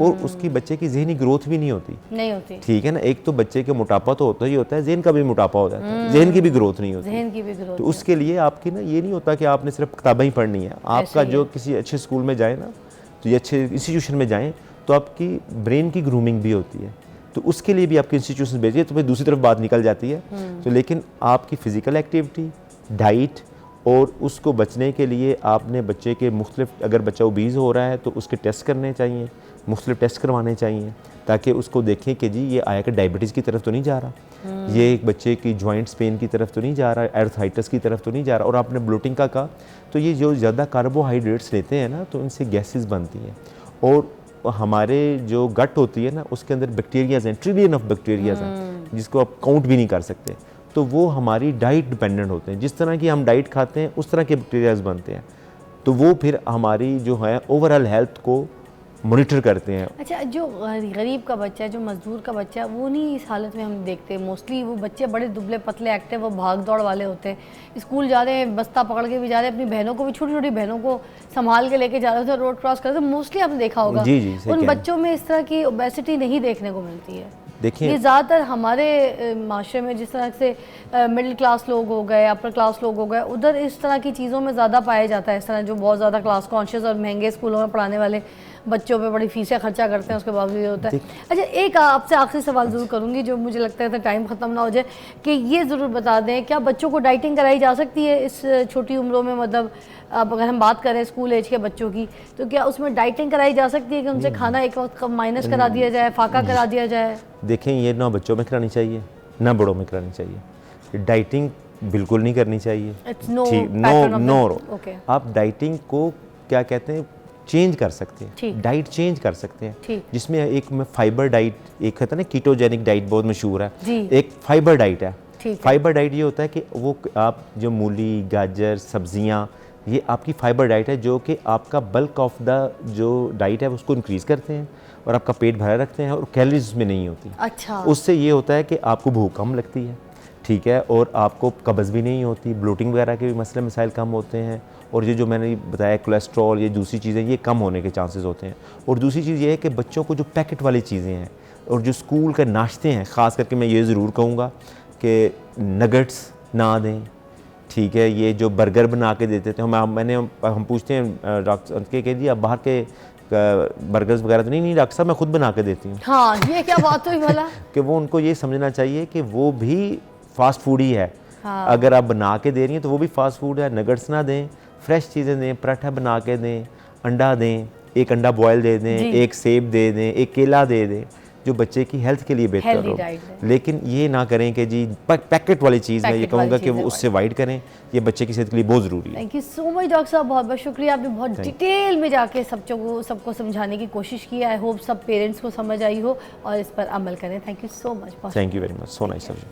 और उसकी बच्चे की जहनी ग्रोथ भी नहीं होती, ठीक है ना। एक तो बच्चे के मोटापा तो होता ही होता है, जहन का भी मोटापा हो जाता है, जहन की भी ग्रोथ नहीं होती। तो उसके लिए आपकी ना ये नहीं होता कि आपने सिर्फ किताबें ही पढ़नी है। आपका जो किसी अच्छे स्कूल में जाए ना, तो ये अच्छे इंस्टीट्यूशन में जाएँ तो आपकी ब्रेन की ग्रूमिंग भी होती है, तो उसके लिए भी आपके इंस्टीट्यूशन भेजिए। तो फिर दूसरी तरफ बात निकल जाती है। तो लेकिन आपकी फ़िज़िकल एक्टिविटी, डाइट, और उसको बचने के लिए आपने बच्चे के मुख्तलिफ, अगर बच्चा ओबीज़ हो रहा है तो उसके टेस्ट करने चाहिए, मुख्तलिफ टेस्ट करवाने चाहिए, ताकि उसको देखें कि जी ये आया कि डायबिटीज़ की तरफ तो नहीं जा रहा, ये एक बच्चे की जॉइंट्स पेन की तरफ तो नहीं जा रहा, एर्थराइटिस की तरफ तो नहीं जा रहा। और आपने ब्लोटिंग का कहा, तो ये जो ज़्यादा कार्बोहाइड्रेट्स लेते हैं ना, तो इनसे गैसेस बनती हैं, और हमारे जो गट होती है ना उसके अंदर बैक्टीरियाज़ हैं, ट्रिलियन ऑफ बैक्टीरियाज़ हैं, जिसको आप काउंट भी नहीं कर सकते। तो वो हमारी डाइट डिपेंडेंट होते हैं, जिस तरह की हम डाइट खाते हैं उस तरह के बैक्टीरियाज बनते हैं, तो वो फिर हमारी जो है ओवरऑल हेल्थ को मॉनिटर करते हैं। अच्छा, जो गरीब का बच्चा है, जो मजदूर का बच्चा है, वो नहीं इस हालत में हम देखते। मोस्टली वो बच्चे बड़े दुबले पतले एक्टिव, वो भाग दौड़ वाले होते हैं, स्कूल जा रहे हैं, बस्ता पकड़ के भी जा रहे हैं, अपनी बहनों को भी, छोटी छोटी बहनों को संभाल के लेके जा रहे थे, रोड क्रॉस कर रहे थे। मोस्टली आपने देखा होगा उन बच्चों में इस तरह की ओबेसिटी नहीं देखने को मिलती है। देखिए, ये ज़्यादातर हमारे माशरे में जिस तरह से मिडिल क्लास लोग हो गए, अपर क्लास लोग हो गए, उधर इस तरह की चीज़ों में ज़्यादा पाया जाता है। इस तरह जो बहुत ज़्यादा क्लास कॉन्शियस और महंगे स्कूलों में पढ़ाने वाले बच्चों पे बड़ी फीसें खर्चा करते हैं, उसके बावजूद ये होता है। अच्छा, एक आपसे आखिरी सवाल ज़रूर करूँगी जो मुझे लगता है टाइम ख़त्म ना हो जाए, कि ये ज़रूर बता दें क्या बच्चों को डाइटिंग कराई जा सकती है इस छोटी उम्रों में? मतलब अब अगर हम बात करें स्कूल एज के बच्चों की, तो क्या उसमें डाइटिंग कराई जा सकती है कि उनसे खाना एक वक्त माइनस करा दिया जाए, फाका करा दिया जाए? देखें, ये ना बच्चों में करानी चाहिए ना बड़ों में करानी चाहिए। डाइटिंग बिल्कुल नहीं करनी चाहिए। ठीक, नो। आप डाइटिंग को क्या कहते हैं, चेंज कर सकते हैं, डाइट चेंज कर सकते हैं, जिसमें एक में फाइबर डाइट, एक कहता है ना कीटोजेनिक डाइट बहुत मशहूर है, एक फाइबर डाइट है। फाइबर डाइट ये होता है कि वो आप जो मूली, गाजर, सब्जियां, ये आपकी फाइबर डाइट है जो कि आपका बल्क ऑफ द जो डाइट है उसको इंक्रीज़ करते हैं और आपका पेट भरा रखते हैं और कैलोरीज में नहीं होती। अच्छा। उससे ये होता है कि आपको भूख कम लगती है, ठीक है, और आपको कब्ज़ भी नहीं होती, ब्लोटिंग वगैरह के भी मसले मसाइल कम होते हैं, और ये जो मैंने बताया कोलेस्ट्रॉल, ये दूसरी चीज़ें, ये कम होने के चांसेस होते हैं। और दूसरी चीज़ ये है कि बच्चों को जो पैकेट वाली चीज़ें हैं और जो स्कूल के नाश्ते हैं, ख़ास करके मैं ये ज़रूर कहूँगा कि नगट्स ना दें, ठीक है। ये जो बर्गर बना के देते थे हम पूछते हैं डॉक्टर के जी आप बाहर के बर्गर्स वगैरह तो नहीं डॉक्टर साहब मैं खुद बना के देती हूँ। हाँ, ये क्या बात हुई भला? कि वो उनको ये समझना चाहिए कि वो भी फास्ट फूड ही है। हाँ। अगर आप बना के दे रही हैं तो वो भी फास्ट फूड है। नगट्स ना दें, फ्रेश चीज़ें दें, पराठा बना के दें, अंडा दें, एक अंडा बॉयल दे दें, एक सेब दे दें, एक केला दे दें, जो बच्चे की हेल्थ के लिए बेहतर हो। लेकिन ये ना करें कि जी पैकेट वाली चीज़, मैं ये कहूँगा कि वो उससे अवॉइड करें, ये बच्चे की सेहत के लिए बहुत ज़रूरी है। Thank you so much doctor साहब, बहुत बहुत शुक्रिया। आपने बहुत डिटेल में जाके सबको समझाने की कोशिश की। आई होप सब पेरेंट्स को समझ आई हो और इस पर अमल करें। Thank you so much. Thank you very much, so nice of you.